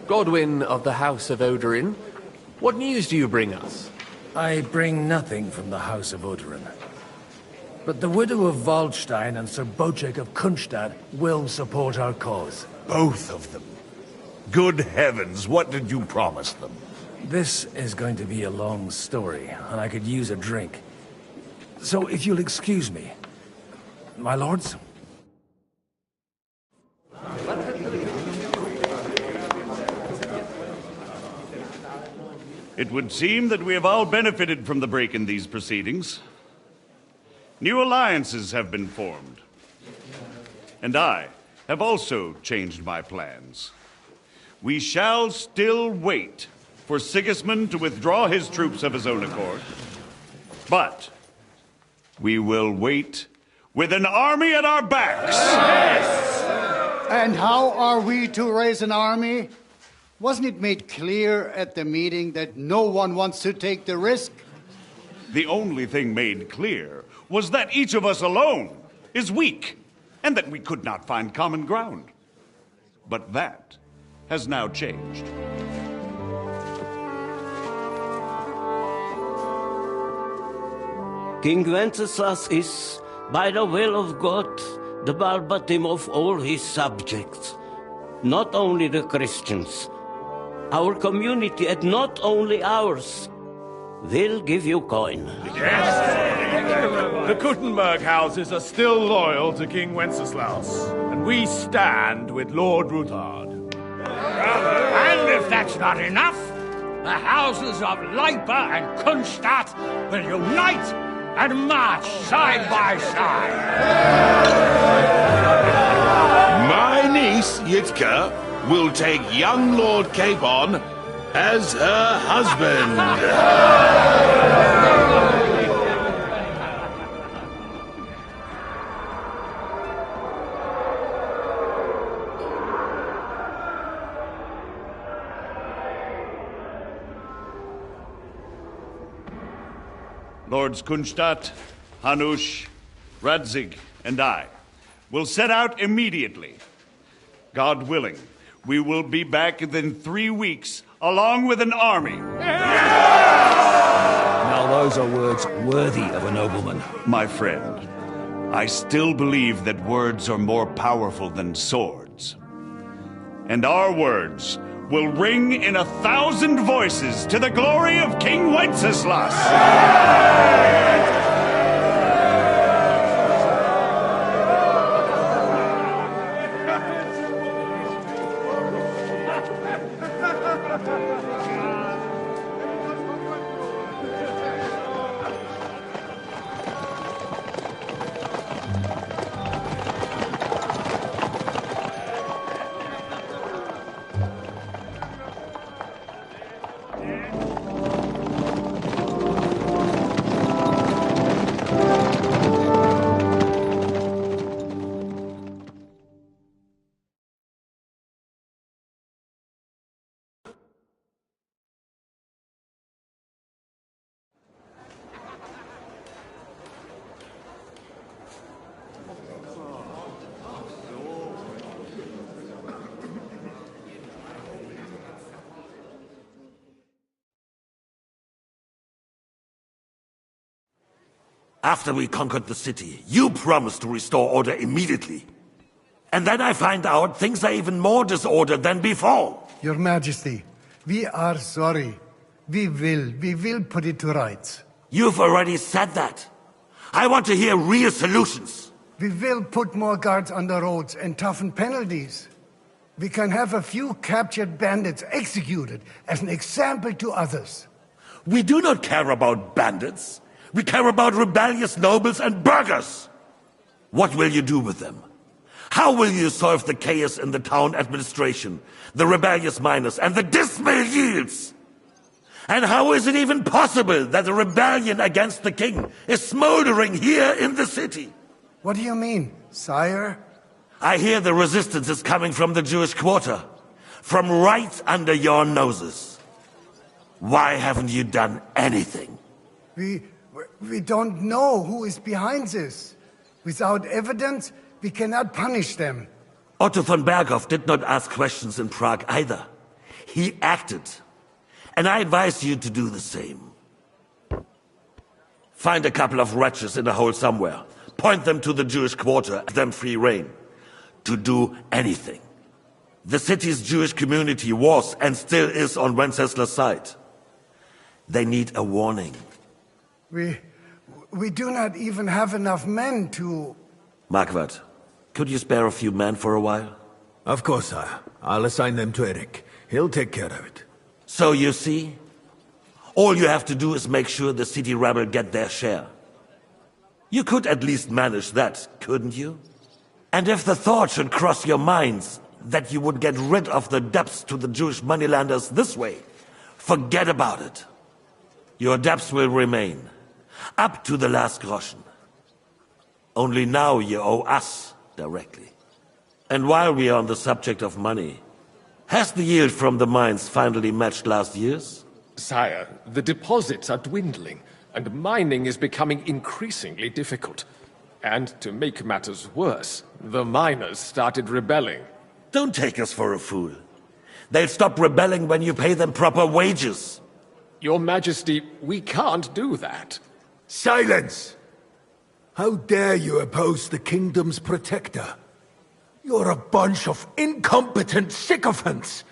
Godwin of the House of Odorin, what news do you bring us? I bring nothing from the House of Odorin. But the widow of Waldstein and Sir Bocek of Kunstad will support our cause. Both of them. Good heavens, what did you promise them? This is going to be a long story, and I could use a drink. So if you'll excuse me, my lords? It would seem that we have all benefited from the break in these proceedings. New alliances have been formed. And I have also changed my plans. We shall still wait for Sigismund to withdraw his troops of his own accord. But we will wait with an army at our backs. Yes! And how are we to raise an army? Wasn't it made clear at the meeting that no one wants to take the risk? The only thing made clear was that each of us alone is weak, and that we could not find common ground. But that has now changed. King Wenceslas is, by the will of God, the balbatim of all his subjects. Not only the Christians, our community, and not only ours. They'll give you coin. Yes! The Kuttenberg houses are still loyal to King Wenceslas, and we stand with Lord Ruthard. And if that's not enough, the houses of Leipa and Kunstadt will unite and march side by side. My niece, Yitka, will take young Lord Capon as her husband. Lords Kunstadt, Hanush, Radzig, and I will set out immediately. God willing, we will be back within 3 weeks, along with an army. Now those are words worthy of a nobleman. My friend, I still believe that words are more powerful than swords. And our words will ring in 1,000 voices to the glory of King Wenceslas. After we conquered the city, you promised to restore order immediately. And then I find out things are even more disordered than before. Your Majesty, we are sorry. We will put it to rights. You've already said that. I want to hear real solutions. We will put more guards on the roads and toughen penalties. We can have a few captured bandits executed as an example to others. We do not care about bandits. We care about rebellious nobles and burghers. What will you do with them? How will you solve the chaos in the town administration, the rebellious miners, and the dismal yields? And how is it even possible that a rebellion against the king is smoldering here in the city? What do you mean, sire? I hear the resistance is coming from the Jewish quarter, from right under your noses. Why haven't you done anything? We don't know who is behind this. Without evidence, we cannot punish them. Otto von Berghoff did not ask questions in Prague either. He acted. And I advise you to do the same. Find a couple of wretches in a hole somewhere. Point them to the Jewish quarter, give them free rein. To do anything. The city's Jewish community was and still is on Wencesla's side. They need a warning. We do not even have enough men to... Marquardt, could you spare a few men for a while? Of course, sire. I'll assign them to Eric. He'll take care of it. So you see, all you have to do is make sure the city rebel get their share. You could at least manage that, couldn't you? And if the thought should cross your minds that you would get rid of the debts to the Jewish moneylenders this way, forget about it. Your debts will remain, up to the last groschen. Only now you owe us directly. And while we are on the subject of money, has the yield from the mines finally matched last year's? Sire, the deposits are dwindling, and mining is becoming increasingly difficult. And to make matters worse, the miners started rebelling. Don't take us for a fool. They'll stop rebelling when you pay them proper wages. Your Majesty, we can't do that. Silence! How dare you oppose the kingdom's protector? You're a bunch of incompetent sycophants.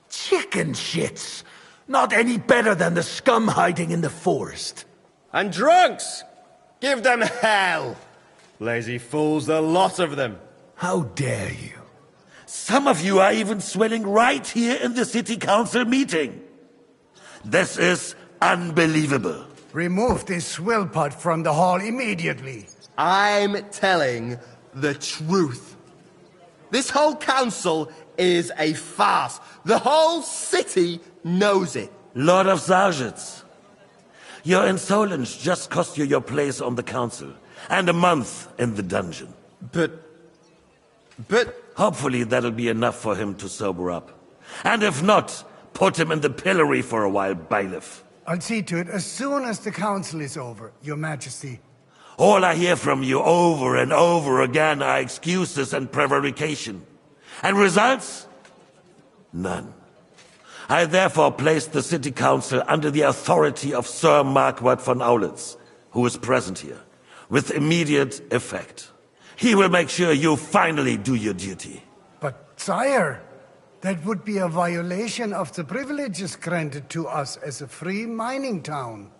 Chicken shits. Not any better than the scum hiding in the forest. And drunks! Give them hell! Lazy fools, the lot of them. How dare you? Some of you are even swelling right here in the city council meeting. This is unbelievable. Remove this swill pot from the hall immediately. I'm telling the truth. This whole council is a farce. The whole city knows it. Lord of Sargitz, your insolence just cost you your place on the council, and a month in the dungeon. But... Hopefully that'll be enough for him to sober up. And if not, put him in the pillory for a while, bailiff. I'll see to it as soon as the council is over, Your Majesty. All I hear from you over and over again are excuses and prevarication. And results? None. I therefore place the city council under the authority of Sir Marquardt von Aulitz, who is present here, with immediate effect. He will make sure you finally do your duty. But, sire, that would be a violation of the privileges granted to us as a free mining town.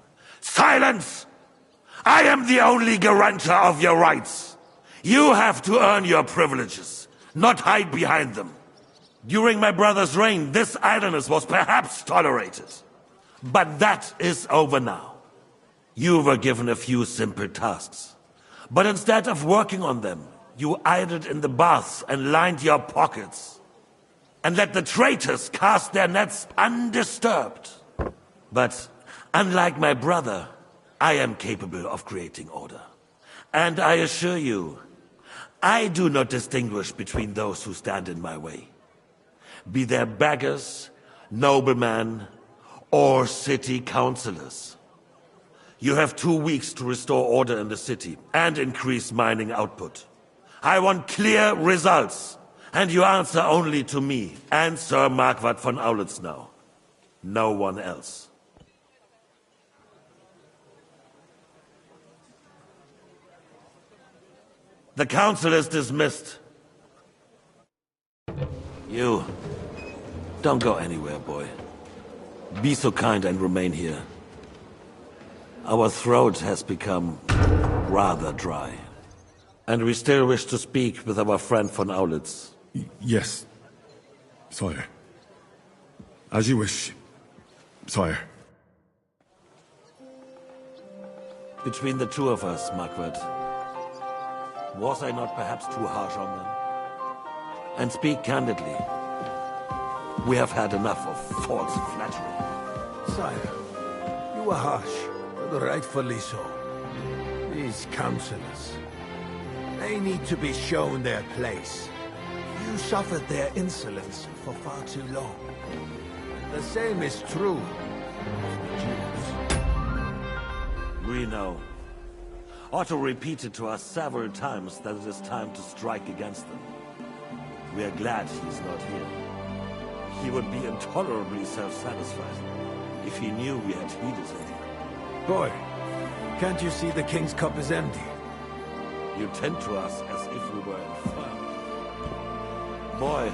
Silence! I am the only guarantor of your rights. You have to earn your privileges, not hide behind them. During my brother's reign, this idleness was perhaps tolerated. But that is over now. You were given a few simple tasks. But instead of working on them, you idled in the baths and lined your pockets. And let the traitors cast their nets undisturbed. But unlike my brother, I am capable of creating order. And I assure you, I do not distinguish between those who stand in my way. Be they beggars, noblemen, or city councillors. You have 2 weeks to restore order in the city and increase mining output. I want clear results, and you answer only to me and Sir Marquardt von Aulitz now. No one else. The council is dismissed. You... don't go anywhere, boy. Be so kind and remain here. Our throat has become rather dry. And we still wish to speak with our friend von Aulitz. Yes, sire. As you wish, sire. Between the two of us, Margaret, was I not perhaps too harsh on them? And speak candidly, we have had enough of false flattery. Sire, you were harsh, but rightfully so. These councillors, they need to be shown their place. You suffered their insolence for far too long. The same is true of the Jews. We know. Otto repeated to us several times that it is time to strike against them. We are glad he's not here. He would be intolerably self-satisfied if he knew we had heeded him. Boy, can't you see the King's cup is empty? You tend to us as if we were infirm. Boy,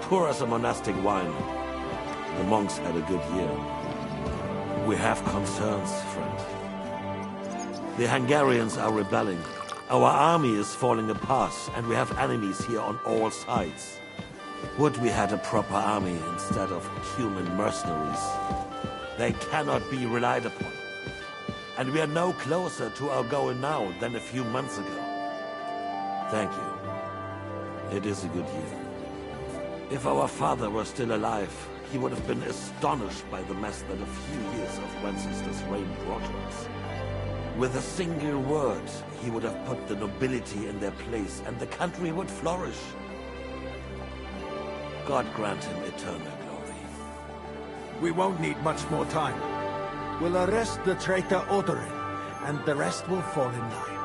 pour us a monastic wine. The monks had a good year. We have concerns, friend. The Hungarians are rebelling. Our army is falling apart, and we have enemies here on all sides. Would we had a proper army instead of human mercenaries? They cannot be relied upon. And we are no closer to our goal now than a few months ago. Thank you. It is a good year. If our father were still alive, he would have been astonished by the mess that a few years of Wenceslas' reign brought to us. With a single word, he would have put the nobility in their place, and the country would flourish. God grant him eternal glory. We won't need much more time. We'll arrest the traitor Odorin, and the rest will fall in line.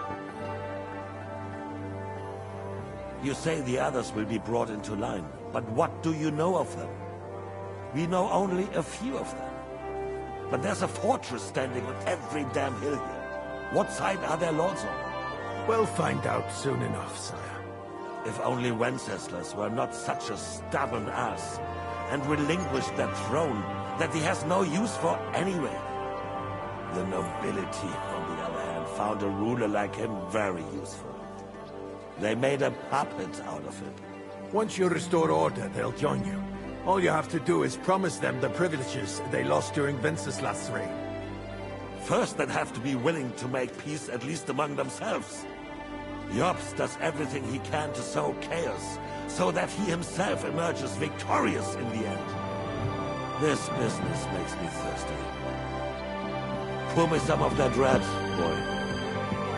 You say the others will be brought into line, but what do you know of them? We know only a few of them. But there's a fortress standing on every damn hill here. What side are their lords on? We'll find out soon enough, sire. If only Wenceslas were not such a stubborn ass, and relinquished that throne that he has no use for anyway. The nobility, on the other hand, found a ruler like him very useful. They made a puppet out of him. Once you restore order, they'll join you. All you have to do is promise them the privileges they lost during Wenceslas' reign. First, they'd have to be willing to make peace at least among themselves. Jobst does everything he can to sow chaos, so that he himself emerges victorious in the end. This business makes me thirsty. Pour me some of that red, boy.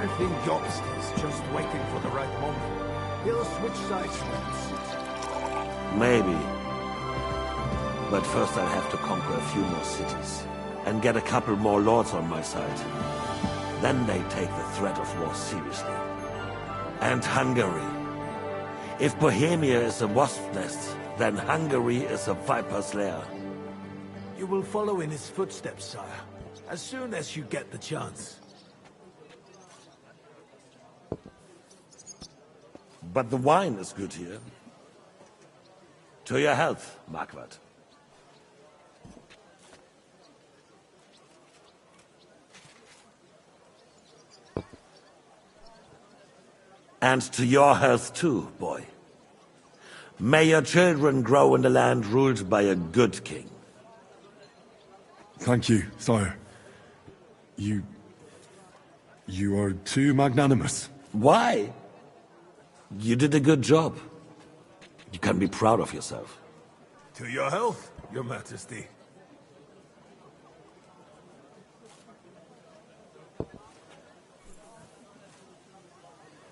I think Jobst is just waiting for the right moment. He'll switch sides once. Maybe. But first I'll have to conquer a few more cities, and get a couple more lords on my side. Then they take the threat of war seriously. And Hungary. If Bohemia is a wasp's nest, then Hungary is a viper's lair. You will follow in his footsteps, sire, as soon as you get the chance. But the wine is good here. To your health, Marquardt. And to your health too, boy. May your children grow in a land ruled by a good king. Thank you, sire. You are too magnanimous. Why? You did a good job. You can be proud of yourself. To your health, your majesty.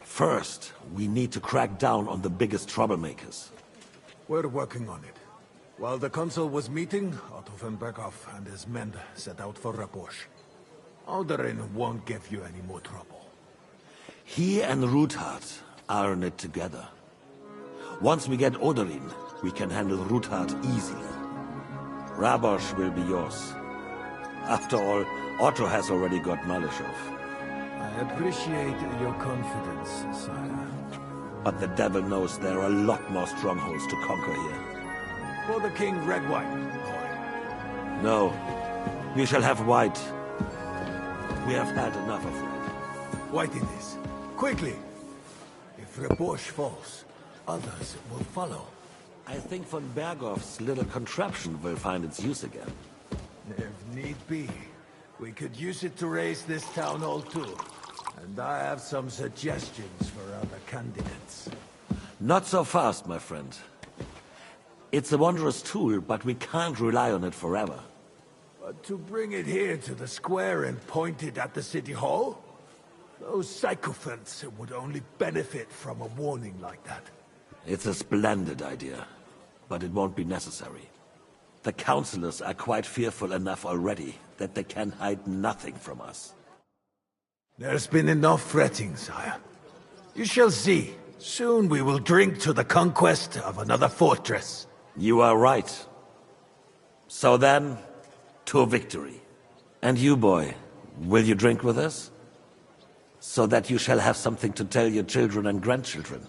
First, we need to crack down on the biggest troublemakers. We're working on it. While the consul was meeting, Otto von Berghoff and his men set out for Rabosch. Odorin won't give you any more trouble. He and Ruthard are in it together. Once we get Odorin, we can handle Ruthard easily. Rabosch will be yours. After all, Otto has already got Malishov. I I appreciate your confidence, sire. But the devil knows there are a lot more strongholds to conquer here. For the king, red wine. No. We shall have white. We have had enough of red. White it is. Quickly! If Reborsch falls, others will follow. I think von Berghoff's little contraption will find its use again. If need be, we could use it to raise this town hall too. And I have some suggestions for other candidates. Not so fast, my friend. It's a wondrous tool, but we can't rely on it forever. But to bring it here to the square and point it at the city hall? Those sycophants would only benefit from a warning like that. It's a splendid idea, but it won't be necessary. The councillors are quite fearful enough already that they can hide nothing from us. There's been enough fretting, sire. You shall see. Soon we will drink to the conquest of another fortress. You are right. So then, to victory. And you, boy, will you drink with us? So that you shall have something to tell your children and grandchildren.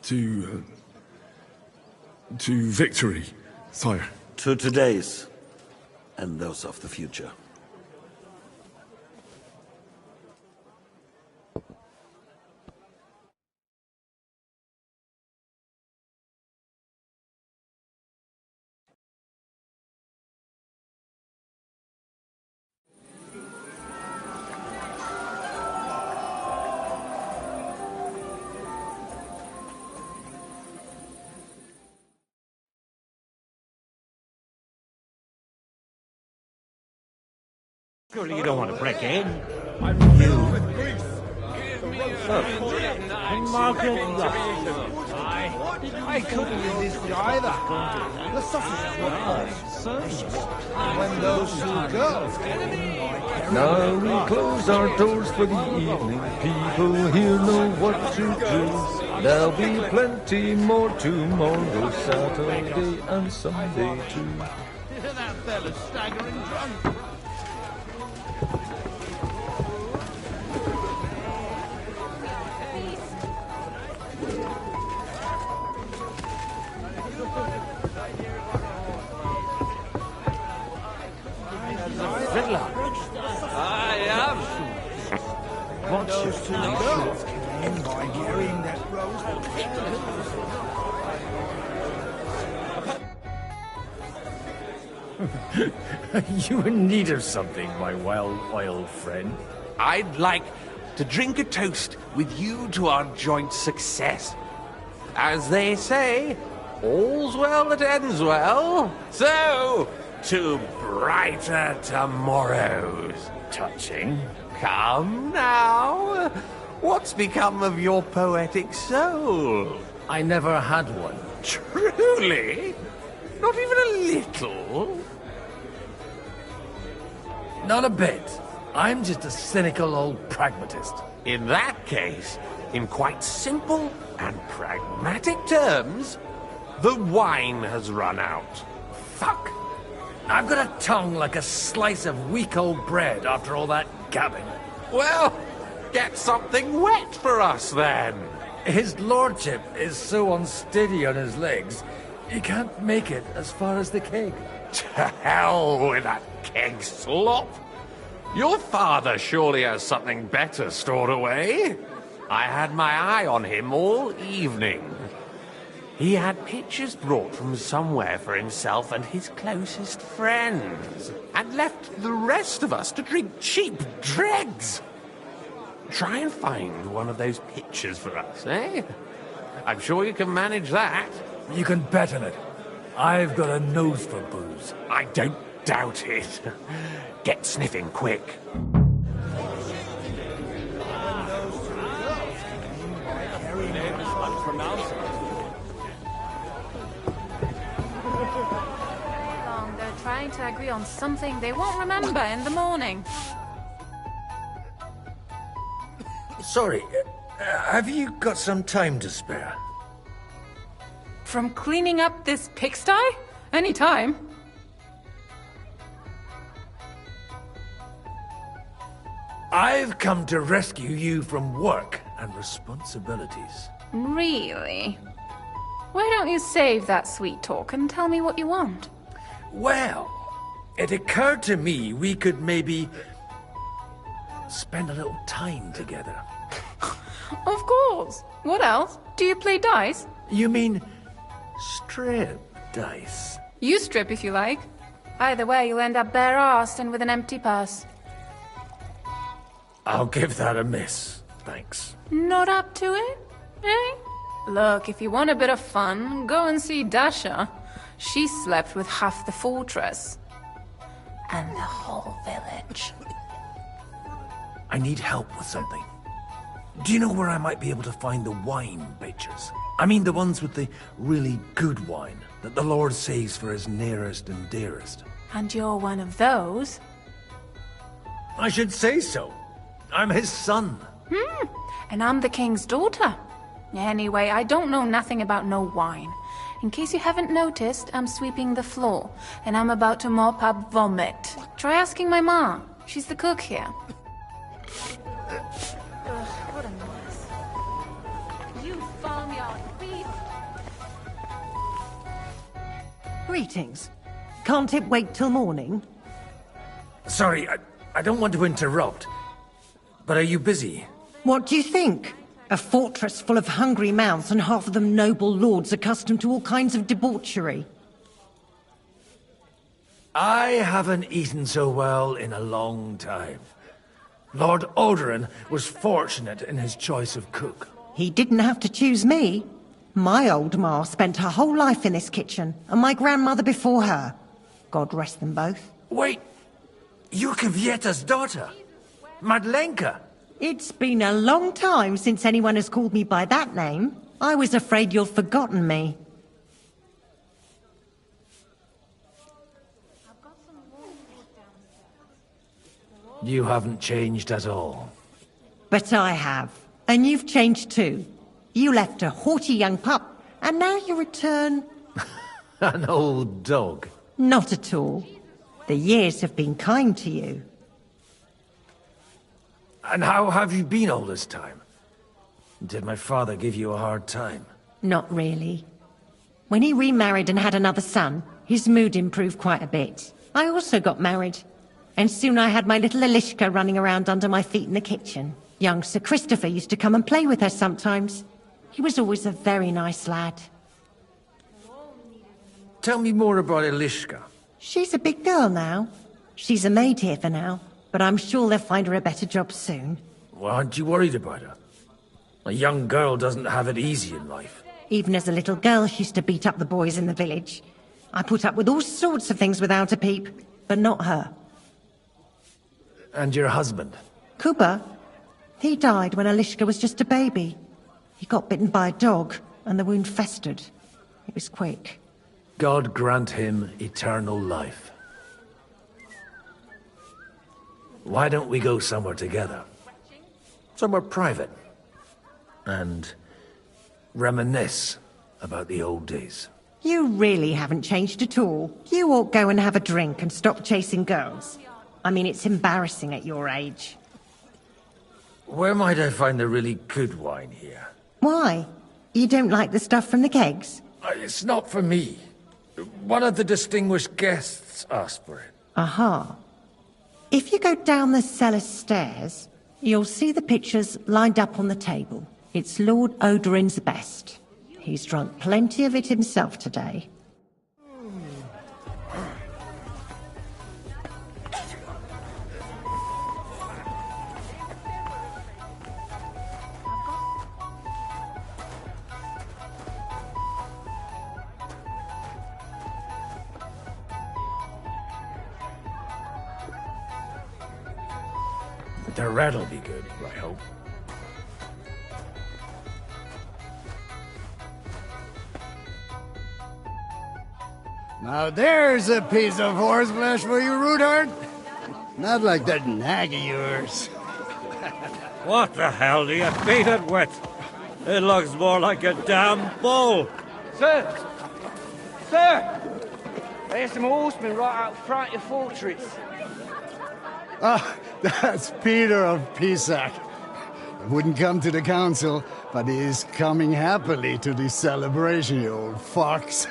To victory, sire. To today's, and those of the future. Surely you don't want to break in. I couldn't resist it either. The sausages were delicious. When those two girls came in, Now we close our doors for the evening. People here know what to do. There'll be plenty more tomorrow, Saturday and Sunday too. that fella's staggering drunk. Fiddler. I am. Watch Those two girls came in by carrying that rose. You in need of something, my wild friend? I'd like to drink a toast with you to our joint success. As they say, all's well that ends well. So, to brighter tomorrows. Touching. Come now. What's become of your poetic soul? I never had one. Truly? Not even a little? Not a bit. I'm just a cynical old pragmatist. In that case, in quite simple and pragmatic terms, the wine has run out. Fuck. I've got a tongue like a slice of weak old bread after all that gabbing. Well, get something wet for us then. His lordship is so unsteady on his legs, he can't make it as far as the keg. To hell with that keg slop. Your father surely has something better stored away. I had my eye on him all evening. He had pictures brought from somewhere for himself and his closest friends, and left the rest of us to drink cheap dregs. Try and find one of those pictures for us, eh? I'm sure you can manage that. You can bet on it. I've got a nose for booze. I don't doubt it. Get sniffing quick. They're trying to agree on something they won't remember in the morning. Sorry, have you got some time to spare? From cleaning up this pigsty? Any time. I've come to rescue you from work and responsibilities. Really? Why don't you save that sweet talk and tell me what you want? Well, it occurred to me we could maybe spend a little time together. Of course. What else? Do you play dice? You mean strip dice? You strip if you like. Either way, you'll end up bare-arsed and with an empty purse. I'll give that a miss, thanks. Not up to it? Eh? Look, if you want a bit of fun, go and see Dasha. She slept with half the fortress. And the whole village. I need help with something. Do you know where I might be able to find the wine bitches? I mean the ones with the really good wine that the Lord saves for his nearest and dearest. And you're one of those? I should say so. I'm his son. And I'm the king's daughter. Anyway, I don't know nothing about no wine. In case you haven't noticed, I'm sweeping the floor, and I'm about to mop up vomit. Try asking my mom. She's the cook here. What a mess. You farmyard beast. Greetings. Can't it wait till morning? Sorry, I don't want to interrupt. But are you busy? What do you think? A fortress full of hungry mouths and half of them noble lords accustomed to all kinds of debauchery. I haven't eaten so well in a long time. Lord Odoran was fortunate in his choice of cook. He didn't have to choose me. My old ma spent her whole life in this kitchen, and my grandmother before her. God rest them both. Wait, you're Kvieta's daughter, Madlenka. It's been a long time since anyone has called me by that name. I was afraid you'd forgotten me. You haven't changed at all. But I have. And you've changed too. You left a haughty young pup, and now you return... An old dog. Not at all. The years have been kind to you. And how have you been all this time? Did my father give you a hard time? Not really. When he remarried and had another son, his mood improved quite a bit. I also got married. And soon I had my little Elishka running around under my feet in the kitchen. Young Sir Christopher used to come and play with her sometimes. He was always a very nice lad. Tell me more about Elishka. She's a big girl now. She's a maid here for now, but I'm sure they'll find her a better job soon. Well, aren't you worried about her? A young girl doesn't have it easy in life. Even as a little girl, she used to beat up the boys in the village. I put up with all sorts of things without a peep, but not her. And your husband? Kuba? He died when Elishka was just a baby. He got bitten by a dog, and the wound festered. It was quick. God grant him eternal life. Why don't we go somewhere together? Somewhere private. And reminisce about the old days. You really haven't changed at all. You ought go and have a drink and stop chasing girls. I mean, it's embarrassing at your age. Where might I find the really good wine here? Why? You don't like the stuff from the kegs? It's not for me. One of the distinguished guests asked for it. Aha. If you go down the cellar stairs, you'll see the pictures lined up on the table. It's Lord Odoran's best. He's drunk plenty of it himself today. The red'll be good, I hope. Now there's a piece of horseflesh for you, Rudart. Not like that nag of yours. What the hell do you feed it with? It looks more like a damn bull. Sir! Sir! There's some horsemen right out front of the fortress. Ah, that's Peter of Pisac. He wouldn't come to the council, but he is coming happily to this celebration, you old fox.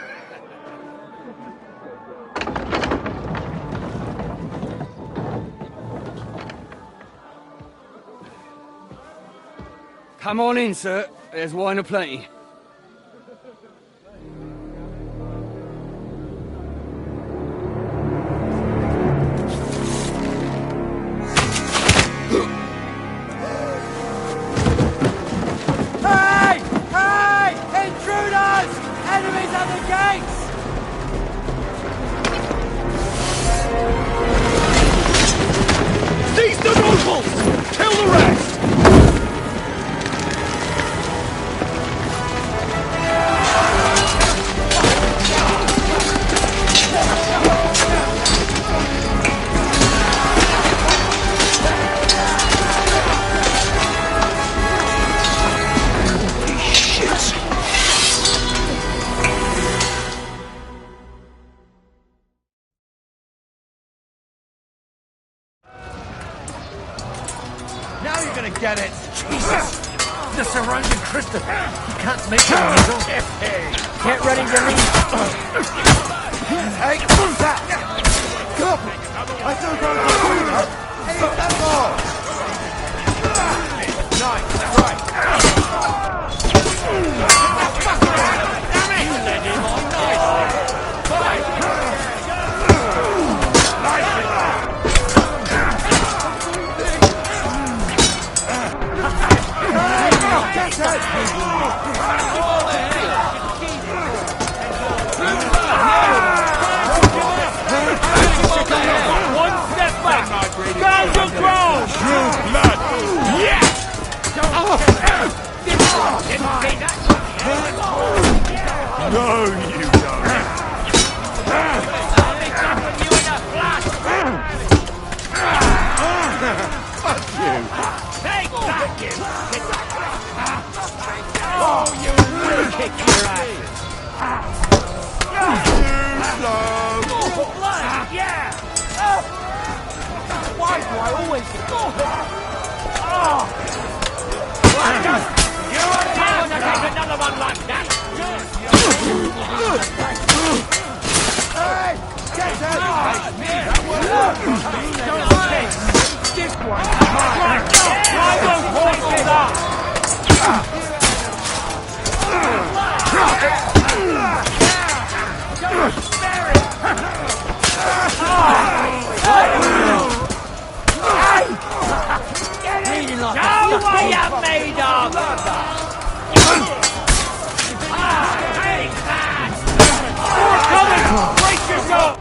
Come on in, sir. There's wine aplenty. Hey! Hey! Intruders! Enemies at the gates! Seize the nobles! Kill the rest! Now you're gonna get it! Jesus! The surrounding Christopher! He can't make it on his own! Get ready to leave! Hey, who's that? Come! I don't know what to do that! Hey, that's all! Nice, right! You led him on nicely! One step back! Stand your ground! True blood! Yes! No, you don't! Fuck you! Take that, you! Oh, you will kick your ass! Blood, yeah! Why do I always ignore him? Oh! You are down to take another one like that! Hey! Get out! Don't let this one! I won't hold this up! Don't spare it! Show what you're made of! Take that! More coming! Brace yourself!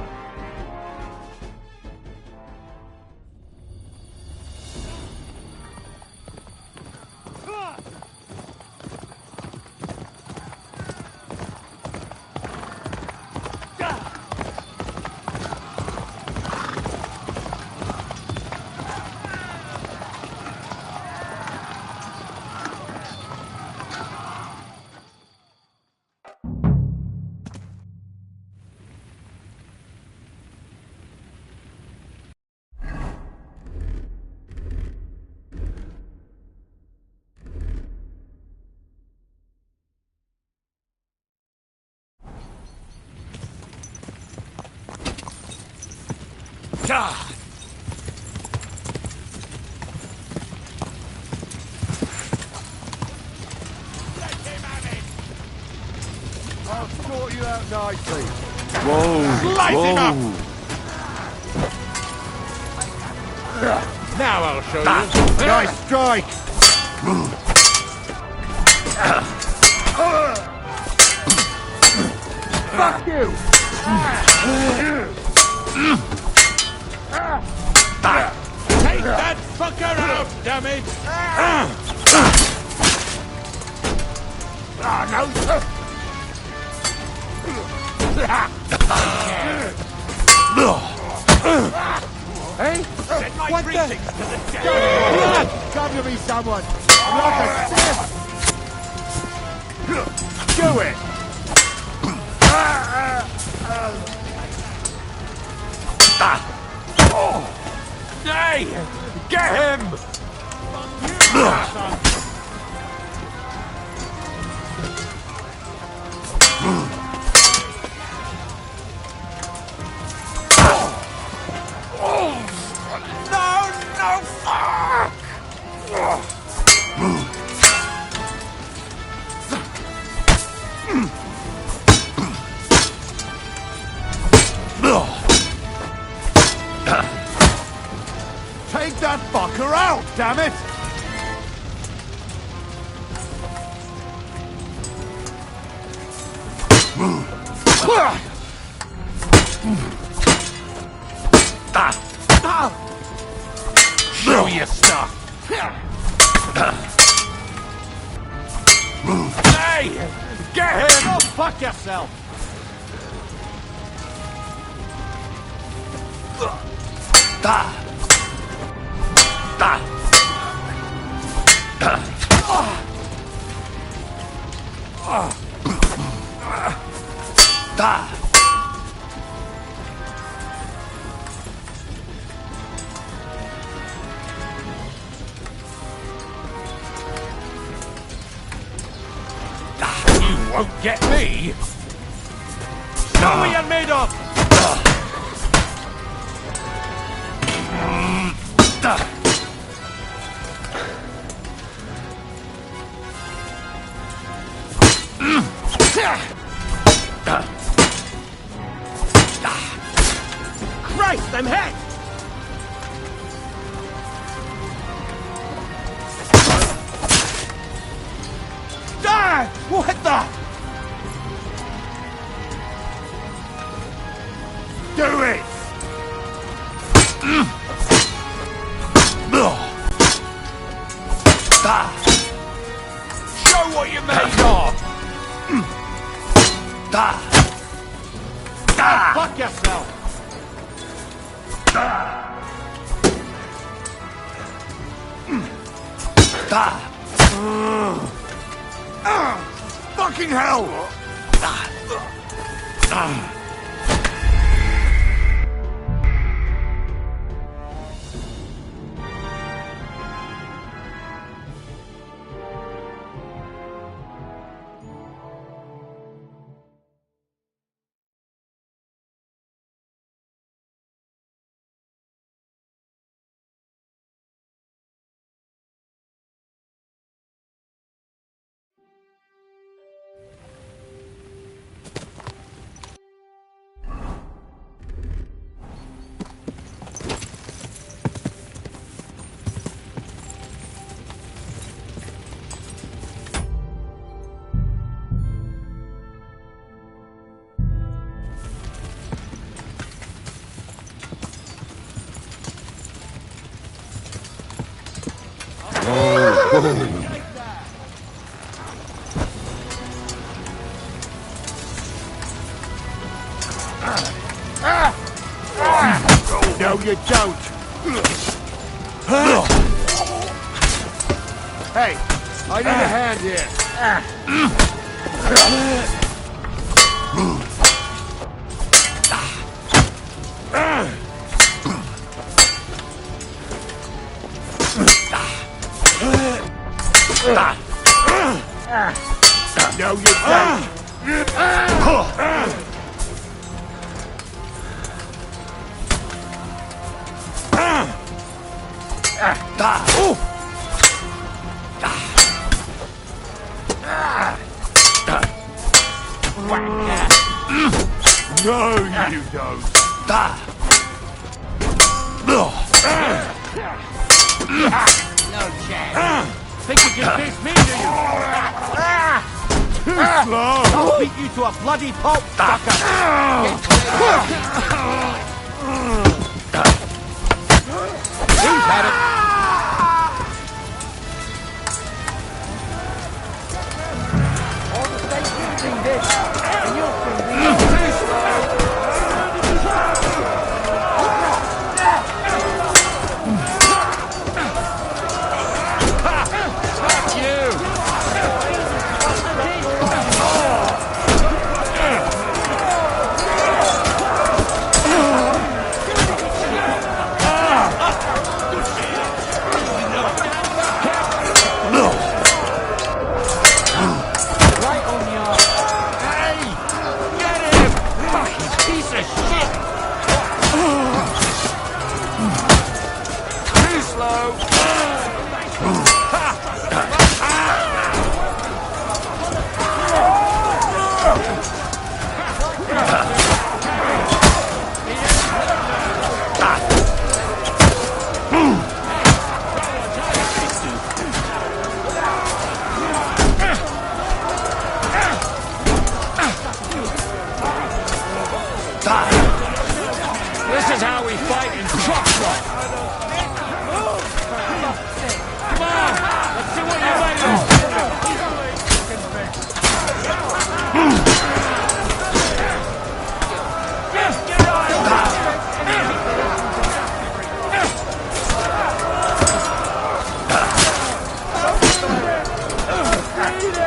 I'll sort you out nicely. Whoa! Light him up! Whoa! Now I'll show you. Nice strike! Fuck you! Take that fucker out, damn it! No! Hey? What the? Blood! Come to me, someone! I'm like a stiff! Do it! Hey! damn it! Show your stuff! Hey! Get him! Go fuck yourself! You won't get me! Show what you're made of! Christ, I'm hit! Ah! What the? Do it! Show what you're made of! Fuck yourself! Fucking hell! No, you don't. Hey, I need a hand here. No, you don't. No, you don't. No chance. Think you can face me, do you? Too slow. I'll beat you to a bloody pulp, fucker. He's had it. All the states using this, and you'll soon be too slow.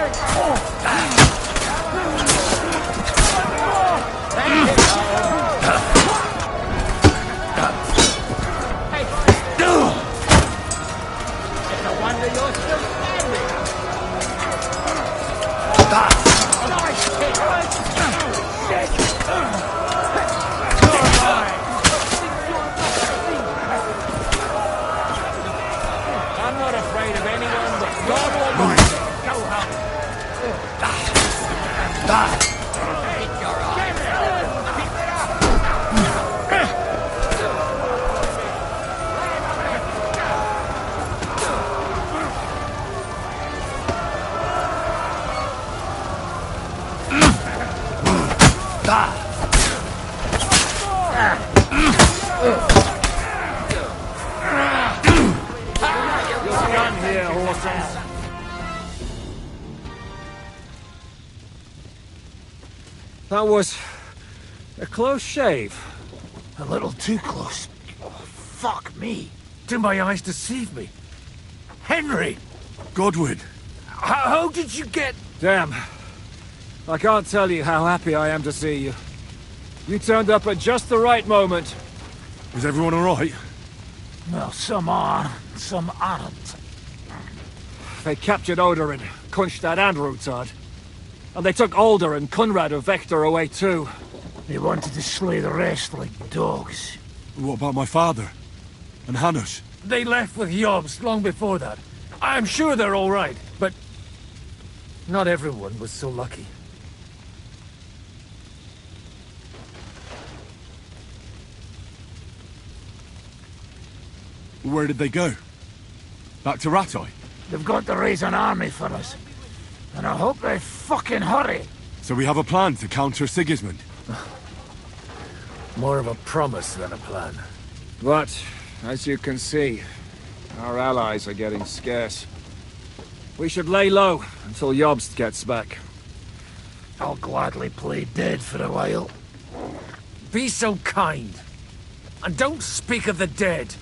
I'm not afraid of anyone but God Almighty. Go home. You're done here, horses. That was a close shave. A little too close. Oh, fuck me. Did my eyes deceive me? Henry! Godwin! How did you get... Damn. I can't tell you how happy I am to see you. You turned up at just the right moment. Is everyone alright? Well, some are, some aren't. They captured Odorin, Kunstad and Rutard. And they took Alder and Kunrad of Vector away too. They wanted to slay the rest like dogs. What about my father? And Hanush? They left with Jobst long before that. I'm sure they're all right, but... not everyone was so lucky. Where did they go? Back to Rattay? They've got to raise an army for us. And I hope they fucking hurry. So we have a plan to counter Sigismund? More of a promise than a plan. But, as you can see, our allies are getting scarce. We should lay low until Jobst gets back. I'll gladly play dead for a while. Be so kind. And don't speak of the dead.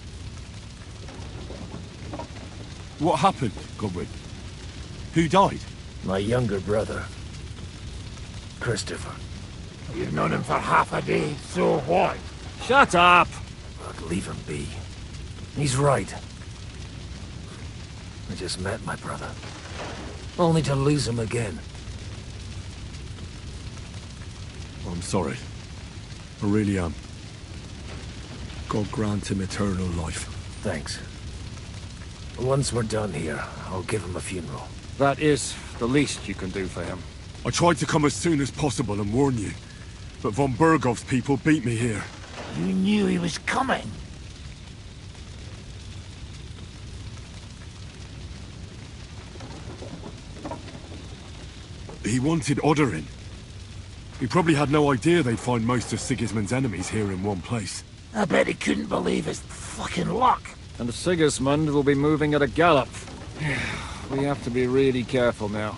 What happened, Godwin? Who died? My younger brother. Christopher. You've known him for half a day, so what? Shut up! But leave him be. He's right. I just met my brother. Only to lose him again. I'm sorry. I really am. God grant him eternal life. Thanks. Once we're done here, I'll give him a funeral. That is the least you can do for him. I tried to come as soon as possible and warn you, but von Bergov's people beat me here. You knew he was coming. He wanted Odorin. He probably had no idea they'd find most of Sigismund's enemies here in one place. I bet he couldn't believe his fucking luck. And Sigismund will be moving at a gallop. We have to be really careful now.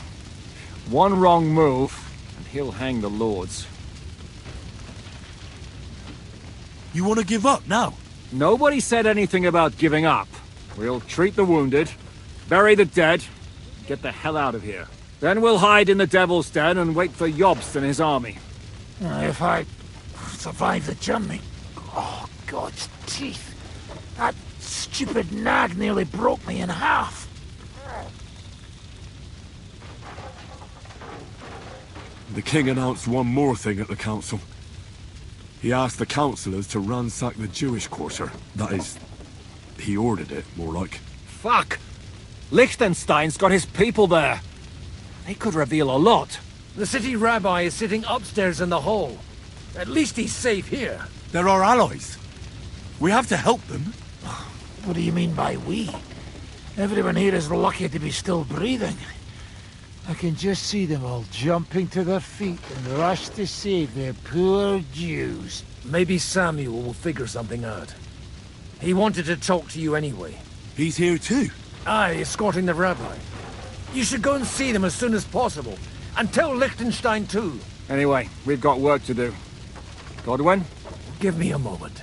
One wrong move, and he'll hang the lords. You want to give up now? Nobody said anything about giving up. We'll treat the wounded, bury the dead, get the hell out of here. Then we'll hide in the Devil's Den and wait for Jobst and his army. If I survive the journey... Oh, God's teeth. That stupid nag nearly broke me in half. The king announced one more thing at the council. He asked the councillors to ransack the Jewish quarter. That is, he ordered it, more like. Fuck! Liechtenstein's got his people there. They could reveal a lot. The city rabbi is sitting upstairs in the hall. At least he's safe here. They're our allies. We have to help them. What do you mean by we? Everyone here is lucky to be still breathing. I can just see them all jumping to their feet and rush to save their poor Jews. Maybe Samuel will figure something out. He wanted to talk to you anyway. He's here too? Aye, escorting the rabbi. You should go and see them as soon as possible. And tell Liechtenstein too. Anyway, we've got work to do. Godwin, give me a moment.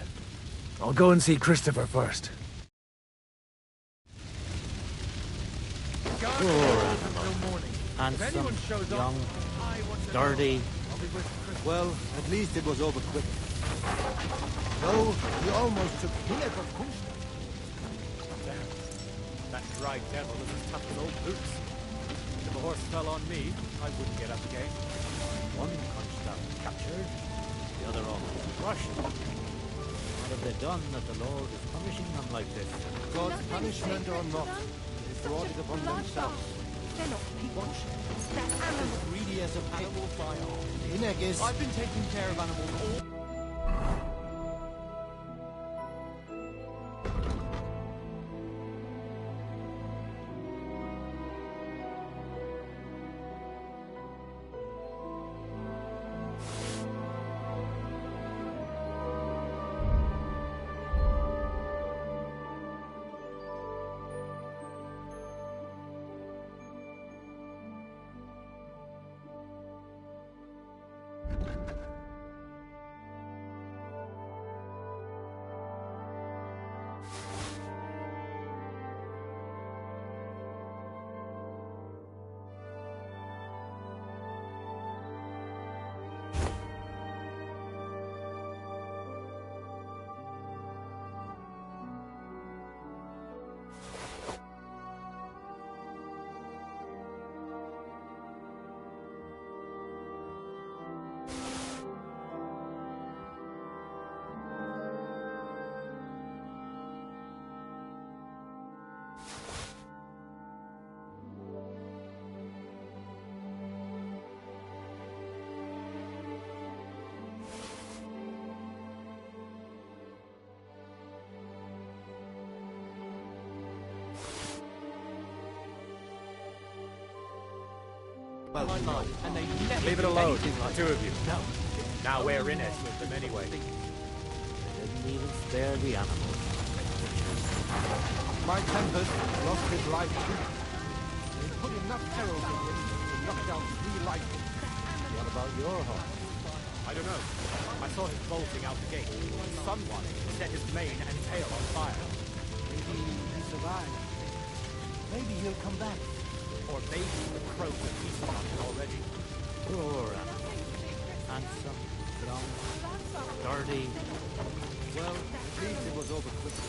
I'll go and see Christopher first. Handsome, young, sturdy. Well, at least it was over quick. Though, he almost took pinnacle Kunst. That dry devil is as tough as old boots. If a horse fell on me, I wouldn't get up again. One Kunstadt captured, the other almost crushed. What have they done that the Lord is punishing them like this? God's punishment or not, is brought it upon themselves. They're not people. Watch them. They're animals. As greedy as a pig. Ineg is... I've been taking care of animals all... And they never leave it alone, like two of you. No. Now we're in it with them anyway. They didn't even spare the animals. My Tempest lost his life too. They put enough arrows in him to knock down 3 lightning. What about your horse? I don't know. I saw him bolting out the gate. Someone set his mane and tail on fire. Maybe he survived. Maybe he'll come back. Or maybe the crows have eaten on him already. Poor animal. Handsome, young, sturdy. Well, at least it was over quickly.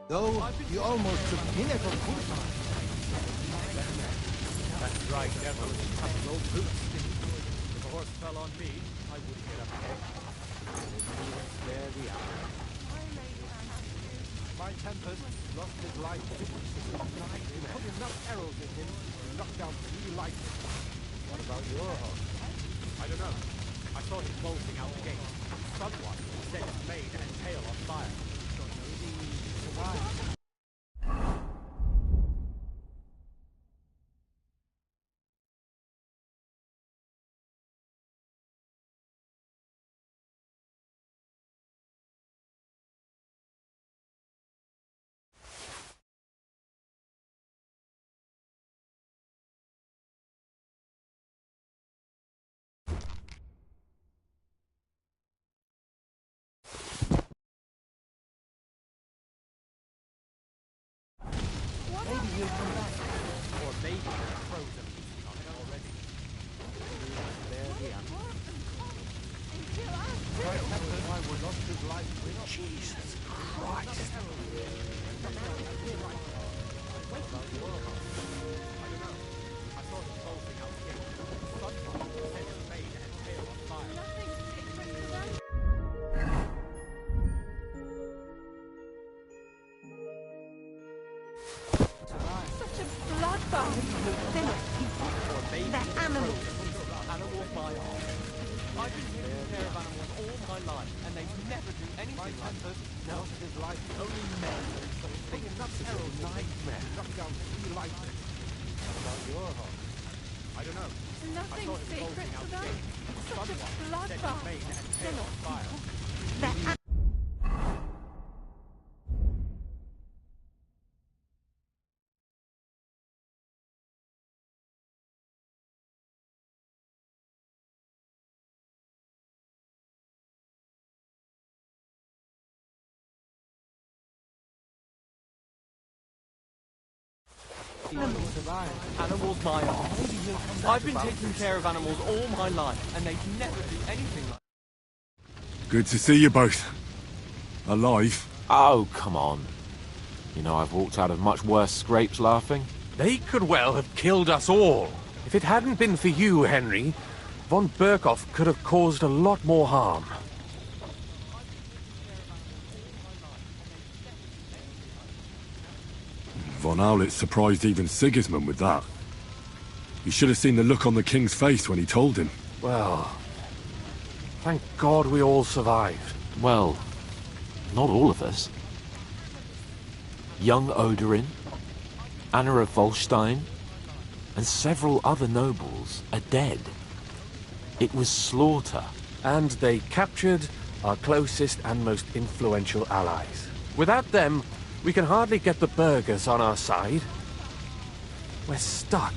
Though, you almost took pinnacle Kunst. That dry devil is as tough as old boots. If a horse fell on me, I wouldn't get up again. They didn't even spare the animals. My Tempest lost his life. They put enough arrows in him to knock down 3 lightning. What about your horse? I don't know. I saw him bolting out the gate. Someone set his mane and tail on fire. Maybe he survived. Maybe he'll come back. Or maybe the crows have eaten on him already. Spare the animals. My Tempest lost his life. Jesus Christ. What about your horse? my arse. I've been taking care of animals all my life, and they never do anything like this. No, it is like only men do such things. That's a terrible nightmare. Knock down 3 lightning. What about your home? I don't know. Nothing sacred to them. Such a Someone set bloodbath. Maine and tail on fire. Animals my arse. I've been taking care of animals all my life, and they never do anything like. Good to see you both. Alive. Oh, come on. You know, I've walked out of much worse scrapes laughing. They could well have killed us all. If it hadn't been for you, Henry, von Berkhoff could have caused a lot more harm. Von Owlet surprised even Sigismund with that. You should have seen the look on the king's face when he told him. Well, thank God we all survived. Well, not all of us. Young Odorin, Anna of Volstein, and several other nobles are dead. It was slaughter. And they captured our closest and most influential allies. Without them, we can hardly get the burghers on our side. We're stuck.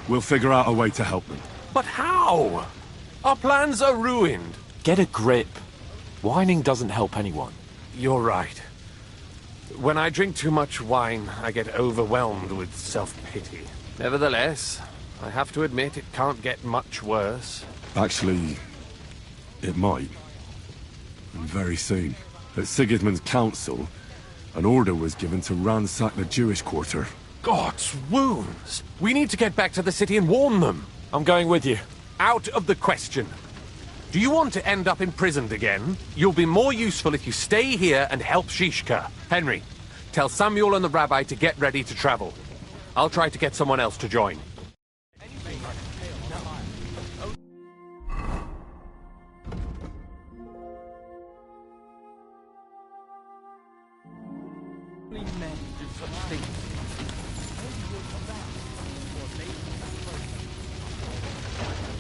We'll figure out a way to help them. But how? Our plans are ruined. Get a grip. Whining doesn't help anyone. You're right. When I drink too much wine, I get overwhelmed with self-pity. Nevertheless, I have to admit it can't get much worse. Actually, it might. And very soon. At Sigismund's council, an order was given to ransack the Jewish quarter. God's wounds! We need to get back to the city and warn them. I'm going with you. Out of the question. Do you want to end up imprisoned again? You'll be more useful if you stay here and help Shishka. Henry, tell Samuel and the rabbi to get ready to travel. I'll try to get someone else to join.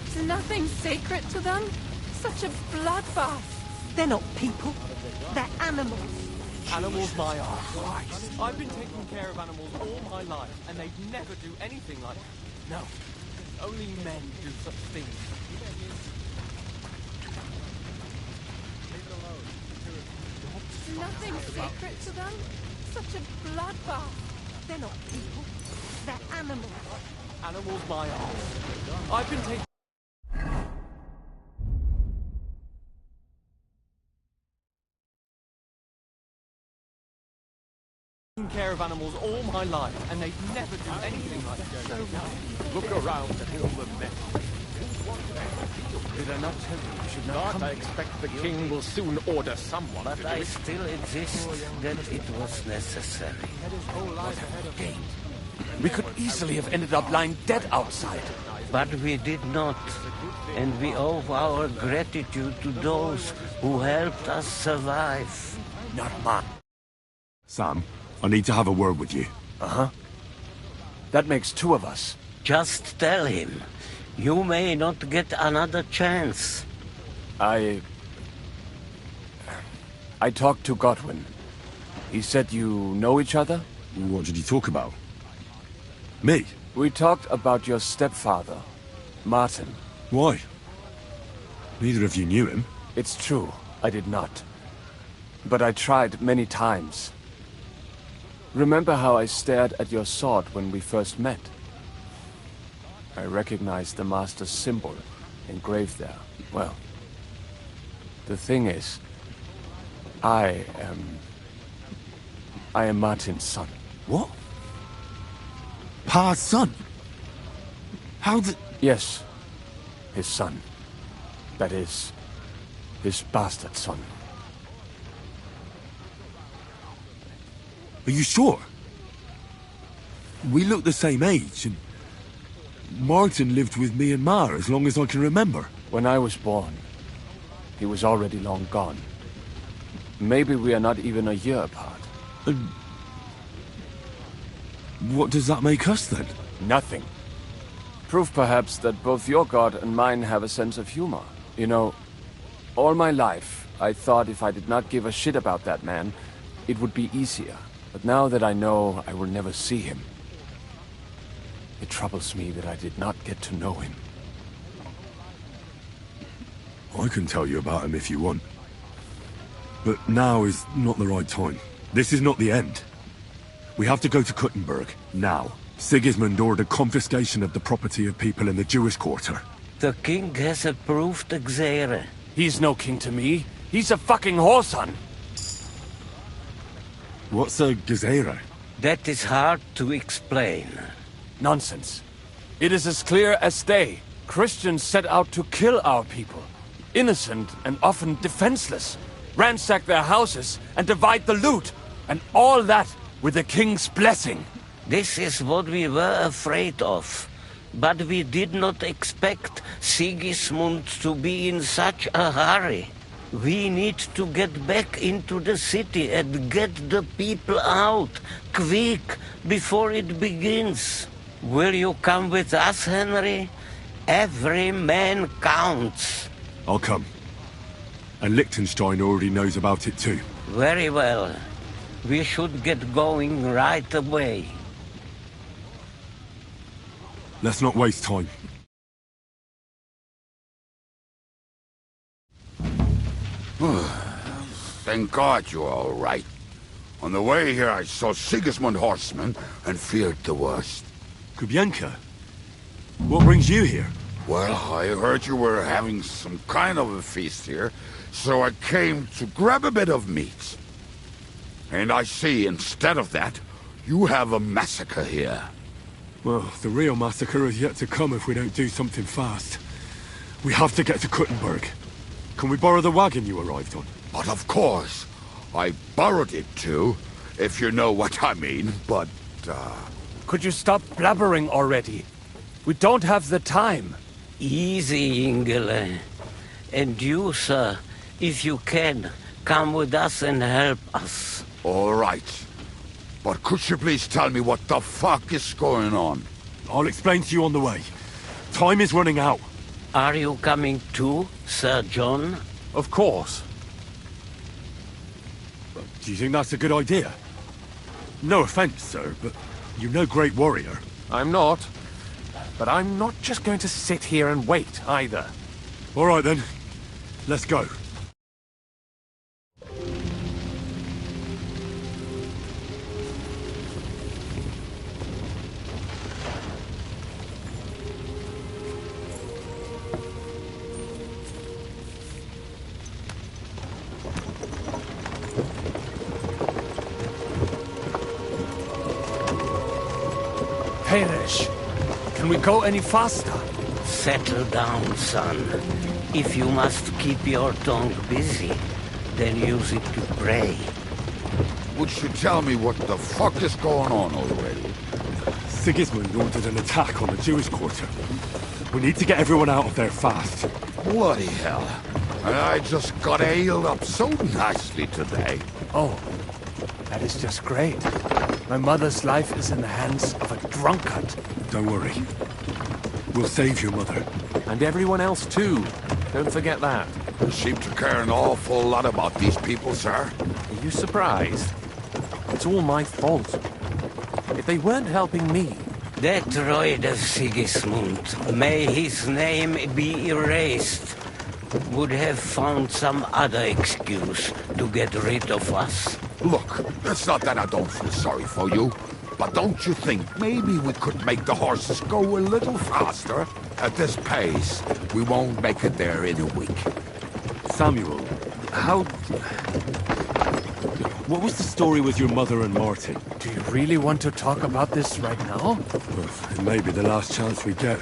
Is nothing sacred to them? Such a bloodbath. They're not people. They're animals. Animals my arse. I've been taking care of animals all my life, and they'd never do anything like that. No. Only men do such things. Is nothing sacred to them? Such a bloodbath. They're not people. They're animals. Animals my arse. I've been taking care of animals all my life, and they'd never do anything like that. Look around at all the men. Did I not tell you you should not? I expect the king will soon order someone But to do I it. still insist that it was necessary. We could easily have ended up lying dead outside. But we did not. And we owe our gratitude to those who helped us survive. Not mine. Sam, I need to have a word with you. Uh-huh. That makes 2 of us. Just tell him. You may not get another chance. I talked to Godwin. He said you know each other? What did you talk about? Me? We talked about your stepfather, Martin. Why? Neither of you knew him. It's true, I did not. But I tried many times. Remember how I stared at your sword when we first met? I recognized the Master's symbol engraved there. Well, the thing is, I am Martin's son. What? Pa's son? How the... Yes, his son. That is, his bastard son. Are you sure? We look the same age, and Martin lived with me and Ma as long as I can remember. When I was born, he was already long gone. Maybe we are not even a year apart. And what does that make us then? Nothing. Proof perhaps that both your god and mine have a sense of humor. You know, all my life, I thought if I did not give a shit about that man, it would be easier. But now that I know I will never see him, it troubles me that I did not get to know him. I can tell you about him if you want. But now is not the right time. This is not the end. We have to go to Kuttenberg, now. Sigismund ordered confiscation of the property of people in the Jewish quarter. The king has approved Xere. He's no king to me. He's a fucking whoreson. What's a Gezerah? That is hard to explain. Nonsense. It is as clear as day. Christians set out to kill our people. Innocent and often defenseless. Ransack their houses and divide the loot. And all that with the king's blessing. This is what we were afraid of. But we did not expect Sigismund to be in such a hurry. We need to get back into the city and get the people out, quick, before it begins. Will you come with us, Henry? Every man counts. I'll come. And Liechtenstein already knows about it too. Very well. We should get going right away. Let's not waste time. Thank God you're all right. On the way here, I saw Sigismund horsemen and feared the worst. Kubienka? What brings you here? Well, I heard you were having some kind of a feast here, so I came to grab a bit of meat. And I see, instead of that, you have a massacre here. Well, the real massacre is yet to come if we don't do something fast. We have to get to Kuttenberg. Can we borrow the wagon you arrived on? But of course. I borrowed it too, if you know what I mean, but, Could you stop blabbering already? We don't have the time. Easy, Ingele. And you, sir, if you can, come with us and help us. All right. But could you please tell me what the fuck is going on? I'll explain to you on the way. Time is running out. Are you coming too, Sir John? Of course. Do you think that's a good idea? No offense, sir, but you're no great warrior. I'm not. But I'm not just going to sit here and wait, either. All right, then. Let's go. Perish. Can we go any faster? Settle down, son. If you must keep your tongue busy, then use it to pray. Would you tell me what the fuck is going on already? Sigismund ordered an attack on the Jewish quarter. We need to get everyone out of there fast. Bloody hell. I just got ailed up so nicely today. Oh, that is just great. My mother's life is in the hands of a drunkard. Don't worry. We'll save your mother. And everyone else too. Don't forget that. You seem to care an awful lot about these people, sir. Are you surprised? It's all my fault. If they weren't helping me... That droid of Sigismund, may his name be erased, would have found some other excuse to get rid of us. Look, it's not that I don't feel sorry for you, but don't you think maybe we could make the horses go a little faster? At this pace, we won't make it there in a week. Samuel, how... What was the story with your mother and Martin? Do you really want to talk about this right now? Well, it may be the last chance we get.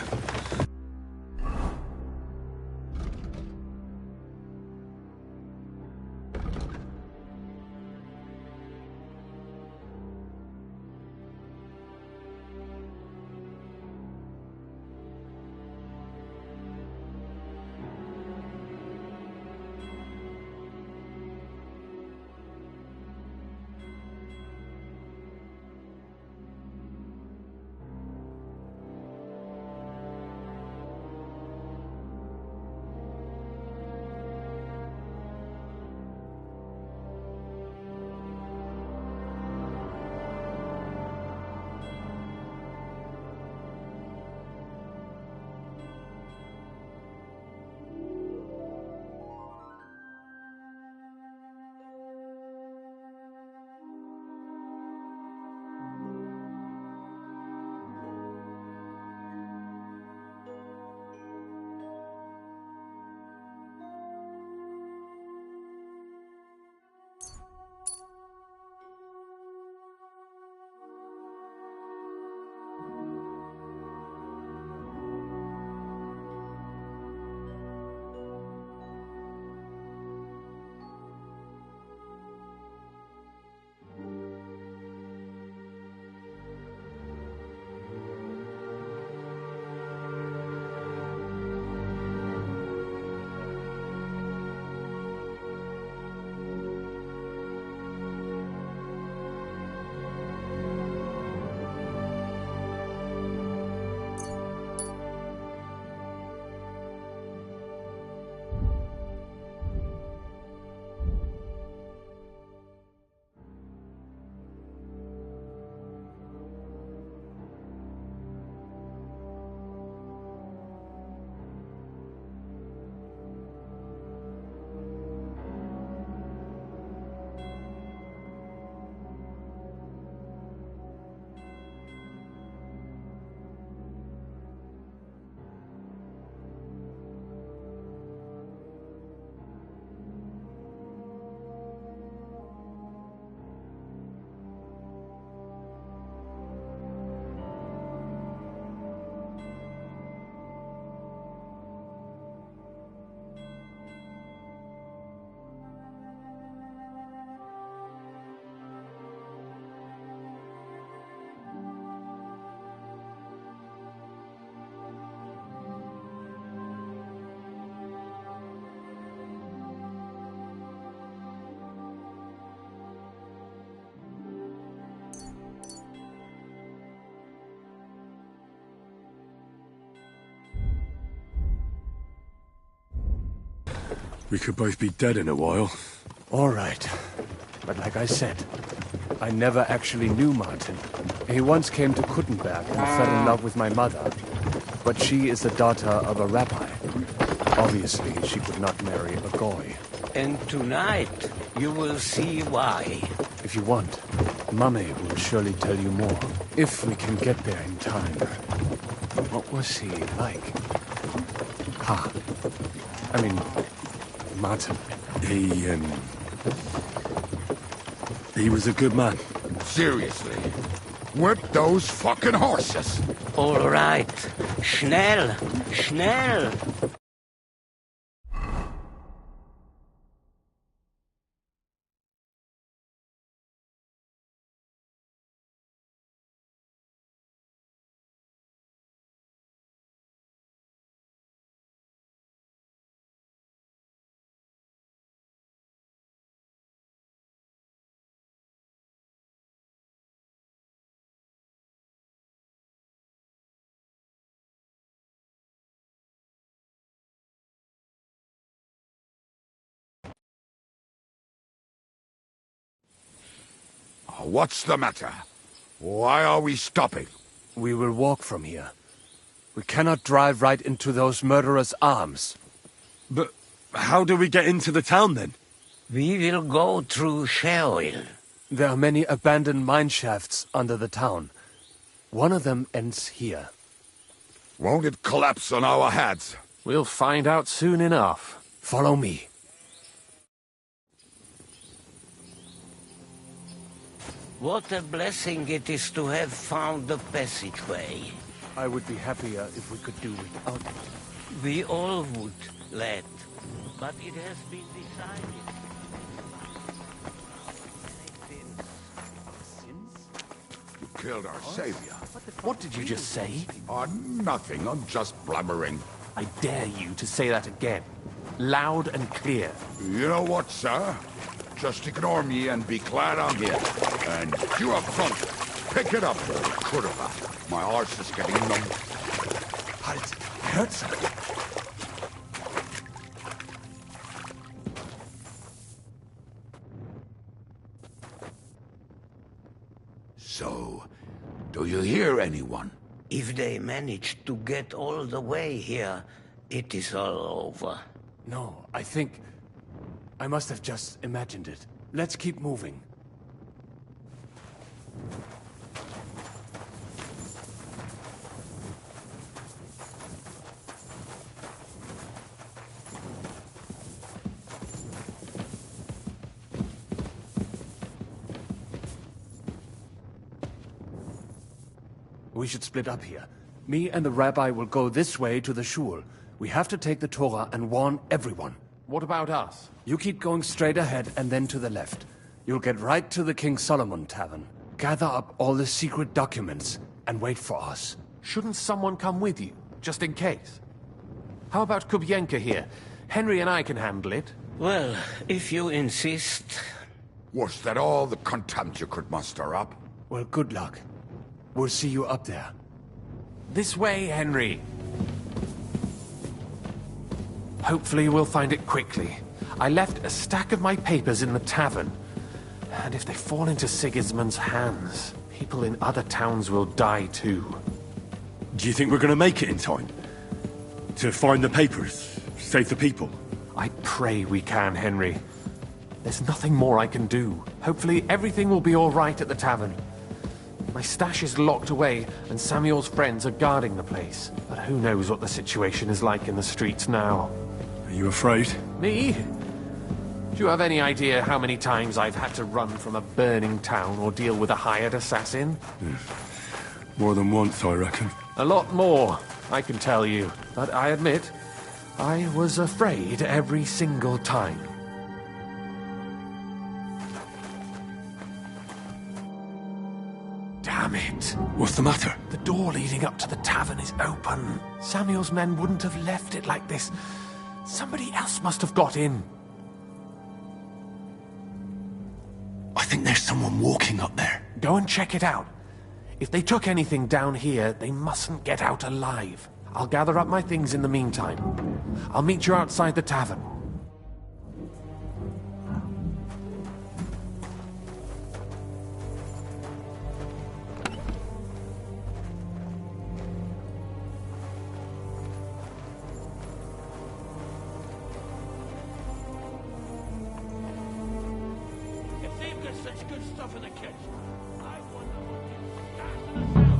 We could both be dead in a while. All right. But like I said, I never actually knew Martin. He once came to Kuttenberg and fell in love with my mother. But she is the daughter of a rabbi. Obviously, she could not marry a goy. And tonight, you will see why. If you want, Mummy will surely tell you more. If we can get there in time. What was he like? I mean, Martin. He was a good man. Seriously. Whip those fucking horses. All right. Schnell. Schnell. What's the matter? Why are we stopping? We will walk from here. We cannot drive right into those murderers' arms. But how do we get into the town then? We will go through Sheol. There are many abandoned mine shafts under the town. One of them ends here. Won't it collapse on our heads? We'll find out soon enough. Follow me. What a blessing it is to have found the passageway. I would be happier if we could do without it. We all would, lad. But it has been decided. You killed our savior. What did you just say? Nothing. I'm just blabbering. I dare you to say that again. Loud and clear. You know what, sir? Just ignore me and be glad I'm here. And you up front, pick it up, old Kurva. My arse is getting numb. Halt! Hurts. So, do you hear anyone? If they manage to get all the way here, it is all over. No, I think... I must have just imagined it. Let's keep moving. We should split up here. Me and the rabbi will go this way to the shul. We have to take the Torah and warn everyone. What about us? You keep going straight ahead and then to the left. You'll get right to the King Solomon Tavern. Gather up all the secret documents and wait for us. Shouldn't someone come with you, just in case? How about Kubienka here? Henry and I can handle it. Well, if you insist. Was that all the contempt you could muster up? Well, good luck. We'll see you up there. This way, Henry. Hopefully we'll find it quickly. I left a stack of my papers in the tavern. And if they fall into Sigismund's hands, people in other towns will die too. Do you think we're gonna make it in time? To find the papers? Save the people? I pray we can, Henry. There's nothing more I can do. Hopefully everything will be all right at the tavern. My stash is locked away, and Samuel's friends are guarding the place. But who knows what the situation is like in the streets now. Are you afraid? Me? Do you have any idea how many times I've had to run from a burning town or deal with a hired assassin? More than once, I reckon. A lot more, I can tell you. But I admit, I was afraid every single time. Damn it. What's the matter? The door leading up to the tavern is open. Samuel's men wouldn't have left it like this. Somebody else must have got in. I think there's someone walking up there. Go and check it out. If they took anything down here, they mustn't get out alive. I'll gather up my things in the meantime. I'll meet you outside the tavern. good stuff in the kitchen. I wonder what they've stashed in the cellar.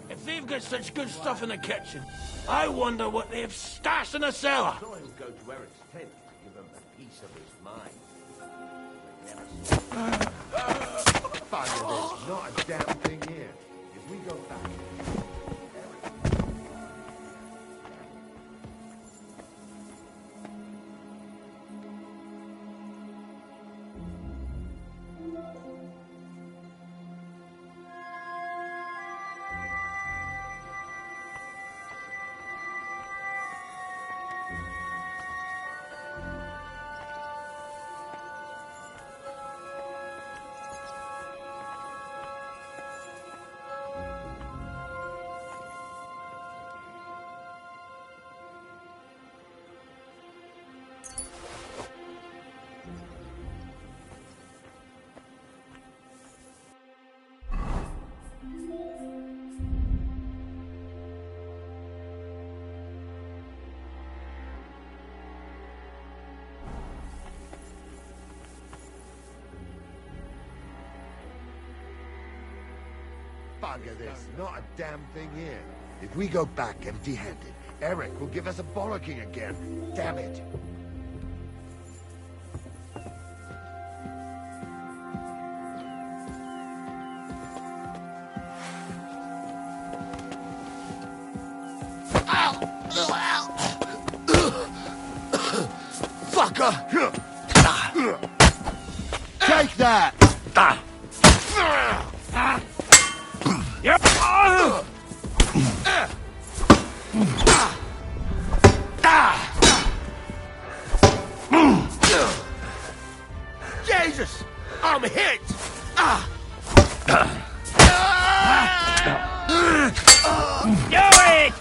If they've got such good stuff in the kitchen, I wonder what they've stashed in the cellar. I thought he'll go to Eric's tent to give him a piece of his mind. Father, there's not a damn thing here. If we go back... Bugger, there's not a damn thing here. If we go back empty-handed, Eric will give us a bollocking again. Damn it. Fucker! Take that! Yep. Jesus! I'm hit! Do it!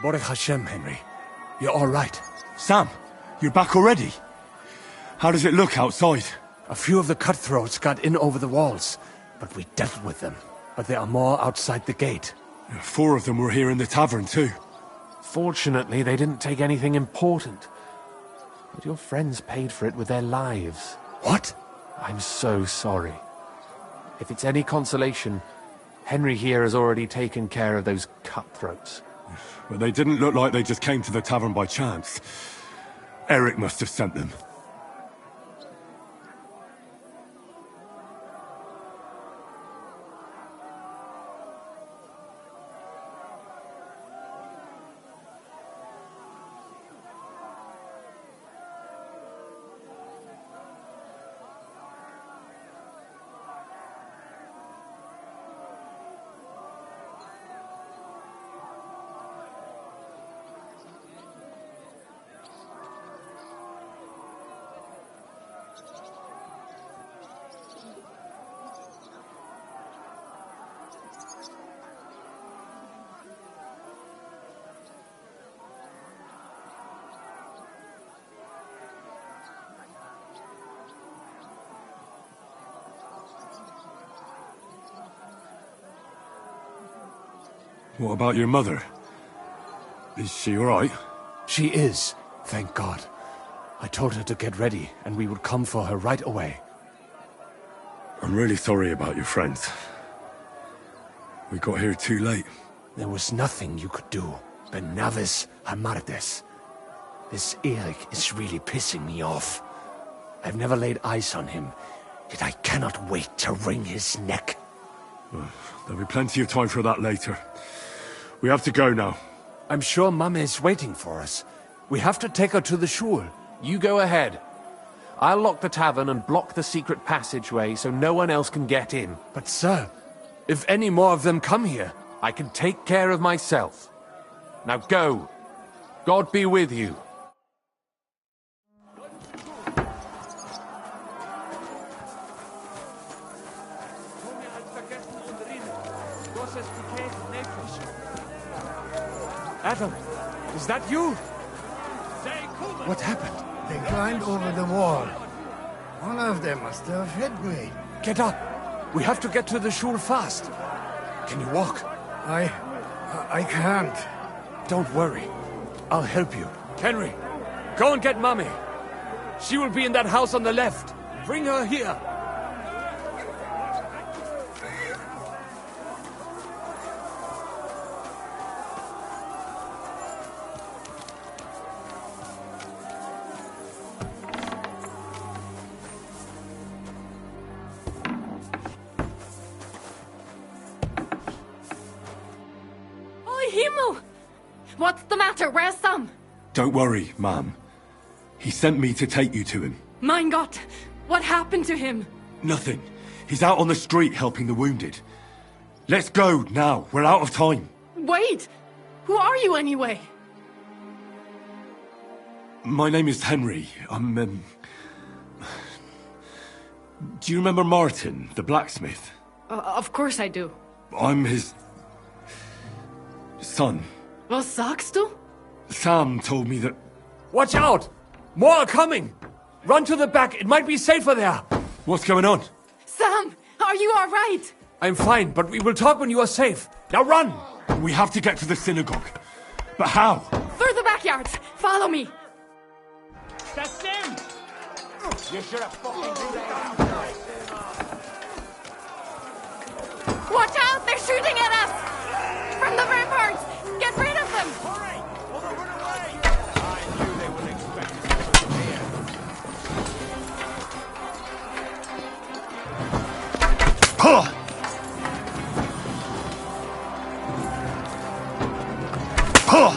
Baruch Hashem, Henry. You're all right. Sam, you're back already? How does it look outside? A few of the cutthroats got in over the walls, but we dealt with them. But there are more outside the gate. 4 of them were here in the tavern too. Fortunately, they didn't take anything important. But your friends paid for it with their lives. What? I'm so sorry. If it's any consolation, Henry here has already taken care of those cutthroats. But they didn't look like they just came to the tavern by chance. Eric must have sent them. What about your mother? Is she all right? She is, thank God. I told her to get ready, and we would come for her right away. I'm really sorry about your friends. We got here too late. There was nothing you could do. Benavis Hamartes. This Eric is really pissing me off. I've never laid eyes on him, yet I cannot wait to wring his neck. There'll be plenty of time for that later. We have to go now. I'm sure Mama is waiting for us. We have to take her to the shul. You go ahead. I'll lock the tavern and block the secret passageway so no one else can get in. But sir, if any more of them come here, I can take care of myself. Now go. God be with you. Adam, is that you? What happened? They climbed over the wall. One of them must have hit me. Get up. We have to get to the shul fast. Can you walk? I can't. Don't worry. I'll help you. Henry, go and get Mummy. She will be in that house on the left. Bring her here. What's the matter? Where's Sam? Don't worry, ma'am. He sent me to take you to him. Mein Gott! What happened to him? Nothing. He's out on the street helping the wounded. Let's go now. We're out of time. Wait! Who are you anyway? My name is Henry. I'm, Do you remember Martin, the blacksmith? Of course I do. I'm his... son. Was sagst du? Sam told me that... Watch out! More are coming! Run to the back, it might be safer there! What's going on? Sam, are you all right? I'm fine, but we will talk when you are safe. Now run! We have to get to the synagogue. But how? Through the backyards! Follow me! That's them! You should have fucking do that. Watch out! They're shooting at us! From the ramparts! Get rid of them! Hurry! Or they'll run away! I knew they would expect us to come here. Huh! Huh!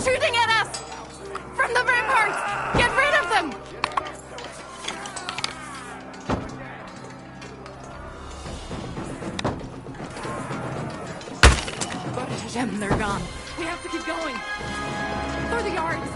shooting at us! From the ramparts! Get rid of them! They're gone. We have to keep going. Through the yards.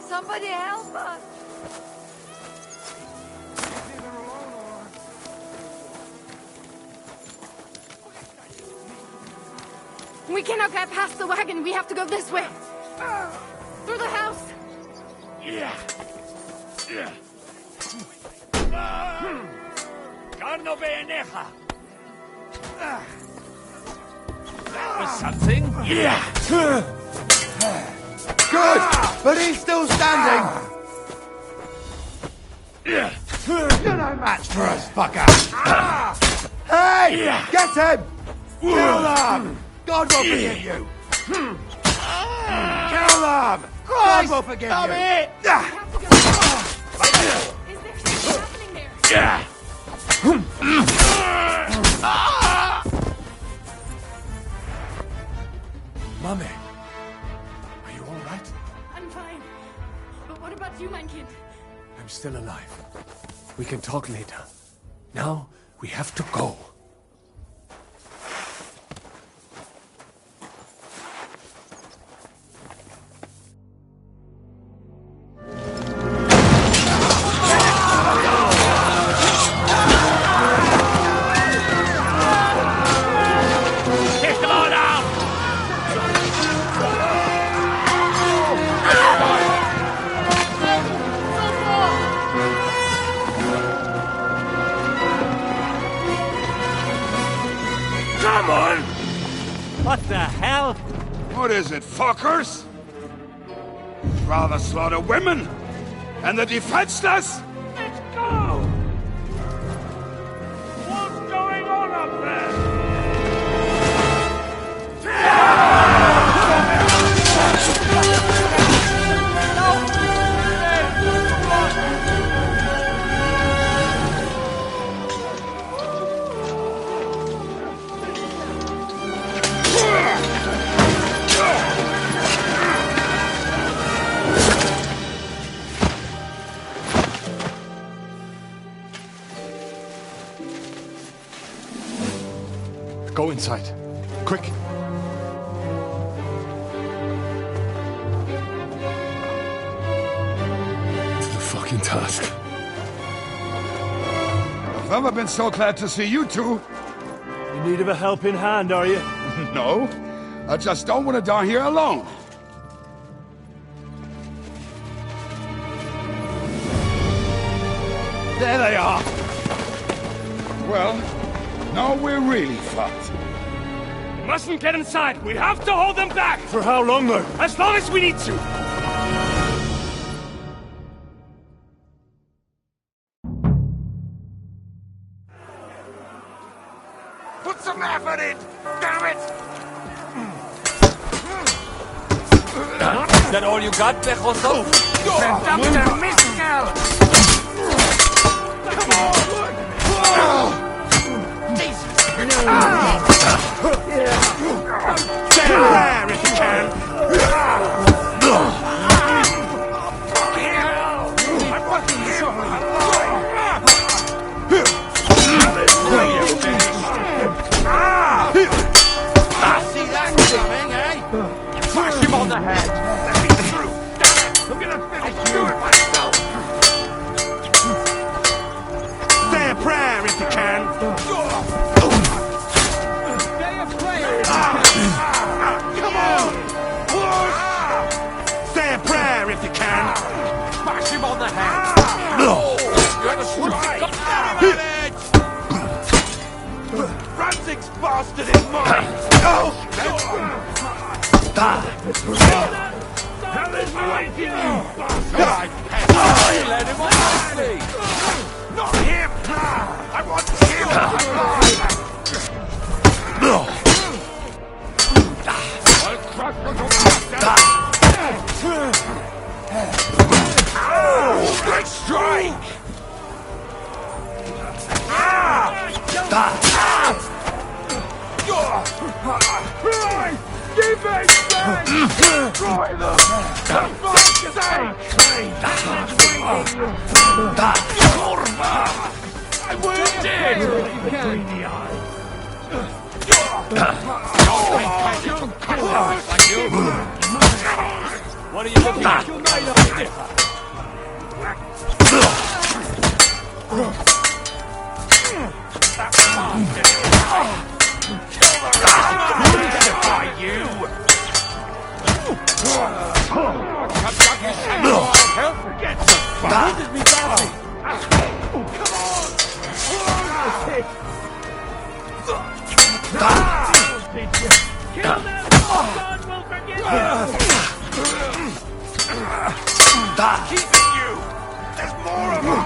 Somebody help us! We cannot get past the wagon. We have to go this way. Through the house. Yeah. Yeah. Carno Beneja. That was something. Yeah. Good, but he's still standing. You're no match for us, fucker. Hey, get him. Kill them. God will forgive you. Kill them. God will forgive you. It. Is there something happening there? Yeah. Mummy, are you all right? I'm fine. But what about you, mein Kind? I'm still alive. We can talk later. Now, we have to go. Come on! What the hell? What is it, fuckers? Rather slaughter women and the defenseless? Let's go! What's going on up Go inside. Quick. To the fucking task. I've never been so glad to see you two. In need of a helping hand, are you? No, I just don't want to die here alone. There they are. Well, now we're really fucked. We mustn't get inside. We have to hold them back. For how long, though? As long as we need to. Put some effort in! Damn it! Is that all you got, Pejoso? Dr. Miscal! Come on! Jesus! Say a prayer if you can! I want See that coming, eh? Smash him on the head! Let me through! I'm gonna finish you myself! Say a prayer if you can! Say a prayer! Come on! Say a prayer if you can! Smash him on the head! You had a strike! Ranzig's bastard is mine! Hell is waiting, you bastard! Let him off the feet! Not him! I want him alive! I'll crush the I'm wounded! Between the eyes. What are you looking at? Keeping you! There's more of them!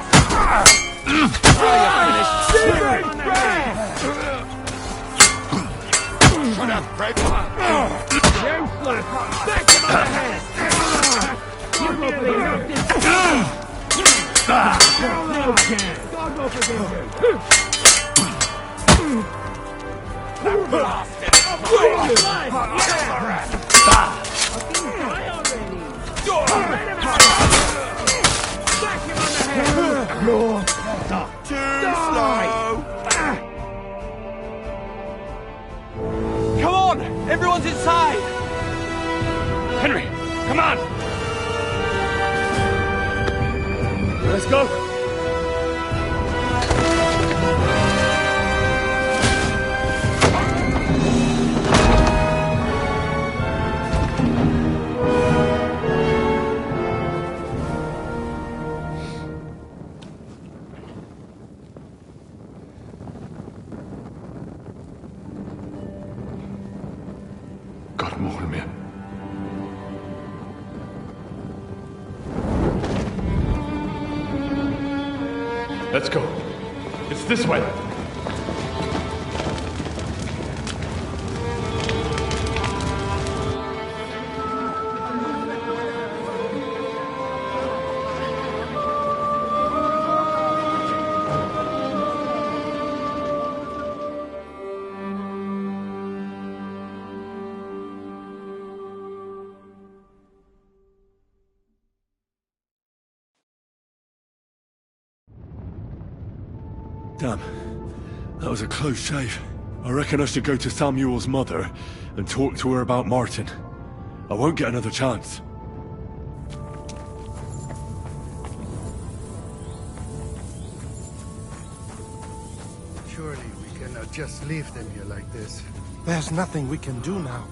Shut up, Craig! Useless! Back to my head! You will be no chance! God will forgive you! That blasted! Too slow! Come on! Everyone's inside! Henry, come on! Let's go! God mår med. Let's go. It's this way. Damn. That was a close shave. I reckon I should go to Samuel's mother and talk to her about Martin. I won't get another chance. Surely we cannot just leave them here like this. There's nothing we can do now.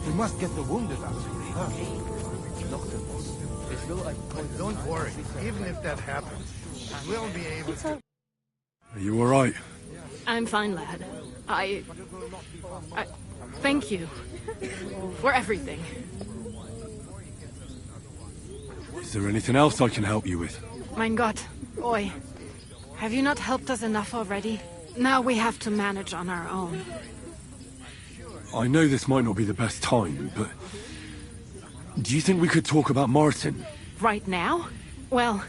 We must get the wounded out. Don't worry. Even if that happens, we'll be able to... Are you alright? I'm fine, lad. I thank you for everything. Is there anything else I can help you with? Mein Gott, boy. Have you not helped us enough already? Now we have to manage on our own. I know this might not be the best time, but... do you think we could talk about Martin? Right now? Well...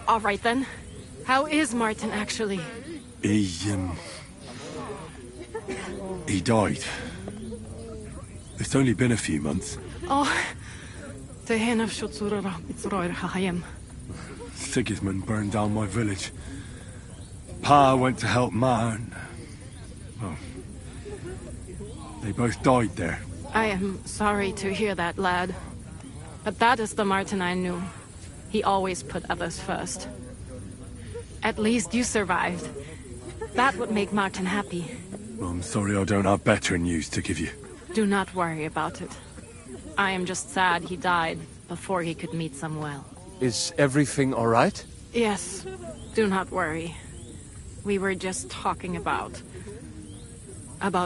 all right then. How is Martin actually? He died. It's only been a few months. Oh... Sigismund burned down my village. Pa went to help Ma and... well... they both died there. I am sorry to hear that, lad. But that is the Martin I knew. He always put others first. At least you survived. That would make Martin happy. I'm sorry I don't have better news to give you. Do not worry about it. I am just sad he died before he could meet Samuel. Is everything all right? Yes, do not worry. We were just talking about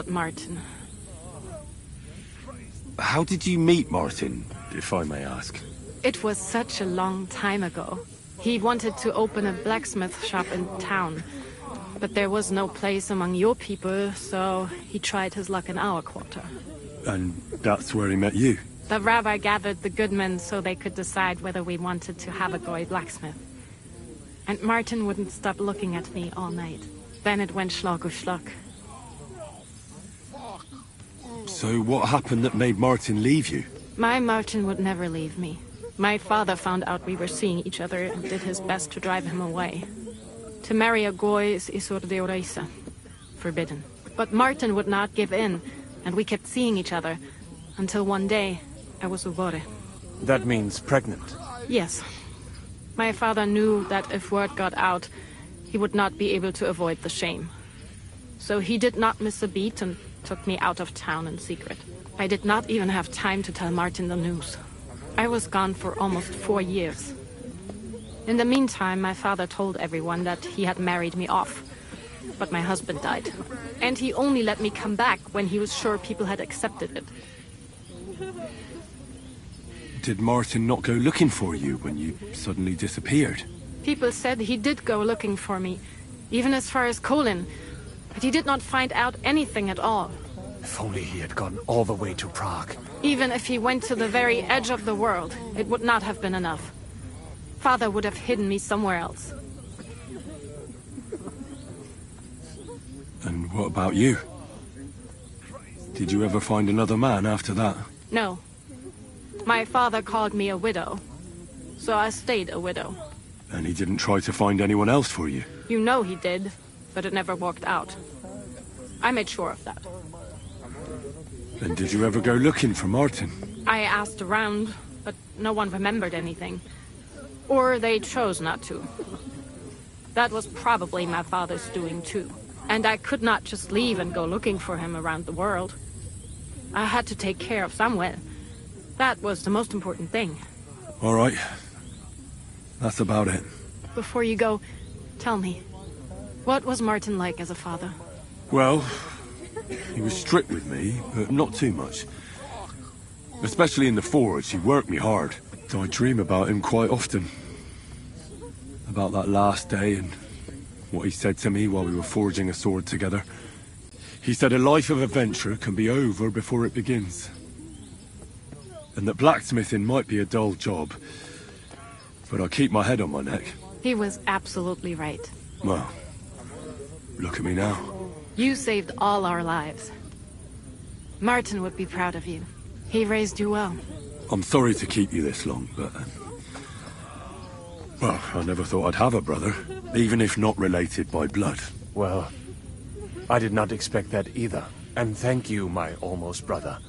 Martin. How did you meet Martin, if I may ask? It was such a long time ago. He wanted to open a blacksmith shop in town, but there was no place among your people, so he tried his luck in our quarter. And that's where he met you? The rabbi gathered the good men so they could decide whether we wanted to have a goy blacksmith. And Martin wouldn't stop looking at me all night. Then it went schlag auf schlag. So what happened that made Martin leave you? My Martin would never leave me. My father found out we were seeing each other and did his best to drive him away. To marry a Goy is Isur de Oreisa, forbidden. But Martin would not give in, and we kept seeing each other, until one day, I was ubore. That means pregnant. Yes. My father knew that if word got out, he would not be able to avoid the shame. So he did not miss a beat and took me out of town in secret. I did not even have time to tell Martin the news. I was gone for almost 4 years. In the meantime, my father told everyone that he had married me off. But my husband died. And he only let me come back when he was sure people had accepted it. Did Martin not go looking for you when you suddenly disappeared? People said he did go looking for me, even as far as Kolin. But he did not find out anything at all. If only he had gone all the way to Prague. Even if he went to the very edge of the world, it would not have been enough. Father would have hidden me somewhere else. And what about you? Did you ever find another man after that? No. My father called me a widow, so I stayed a widow. And he didn't try to find anyone else for you? You know he did, but it never worked out. I made sure of that. And did you ever go looking for Martin? I asked around, but no one remembered anything. Or they chose not to. That was probably my father's doing too. And I could not just leave and go looking for him around the world. I had to take care of Samuel. That was the most important thing. All right. That's about it. Before you go, tell me, what was Martin like as a father? Well, he was strict with me, but not too much. Especially in the forge, he worked me hard. I dream about him quite often. About that last day and what he said to me while we were forging a sword together. He said a life of adventure can be over before it begins. And that blacksmithing might be a dull job, but I keep my head on my neck. He was absolutely right. Well, look at me now. You saved all our lives. Martin would be proud of you. He raised you well. I'm sorry to keep you this long, but... well, I never thought I'd have a brother, even if not related by blood. Well, I did not expect that either. And thank you, my almost brother.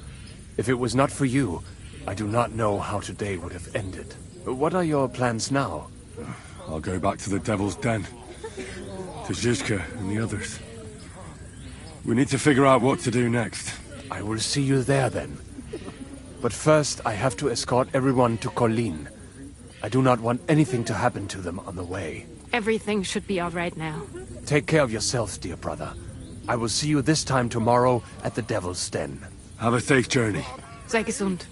If it was not for you, I do not know how today would have ended. What are your plans now? I'll go back to the Devil's Den. To Zizka and the others. We need to figure out what to do next. I will see you there then. But first, I have to escort everyone to Colleen. I do not want anything to happen to them on the way. Everything should be all right now. Take care of yourself, dear brother. I will see you this time tomorrow at the Devil's Den. Have a safe journey. Sei gesund.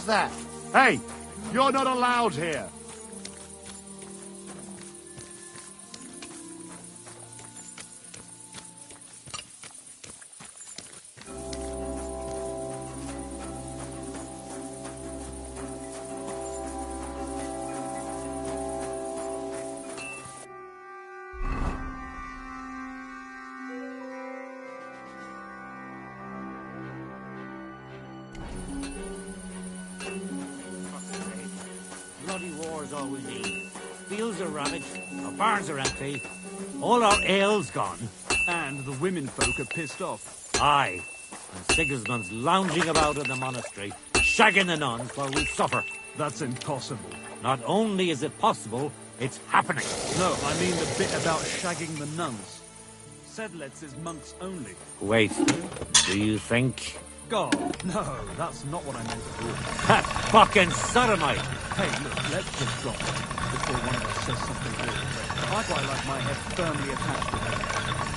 hell's that? Hey! You're not allowed here! Bloody war's all we need. Fields are ravaged, our barns are empty, all our ale's gone. And the women folk are pissed off. Aye, and Sigismund's lounging about in the monastery, shagging the nuns while we suffer. That's impossible. Not only is it possible, it's happening. No, I mean the bit about shagging the nuns. Sedlitz is monks only. Wait, do you think? God, no, that's not what I meant to do. That fucking sodomite! Hey, look, let's just drop it before one of us says something weird. I quite like my head firmly attached to her.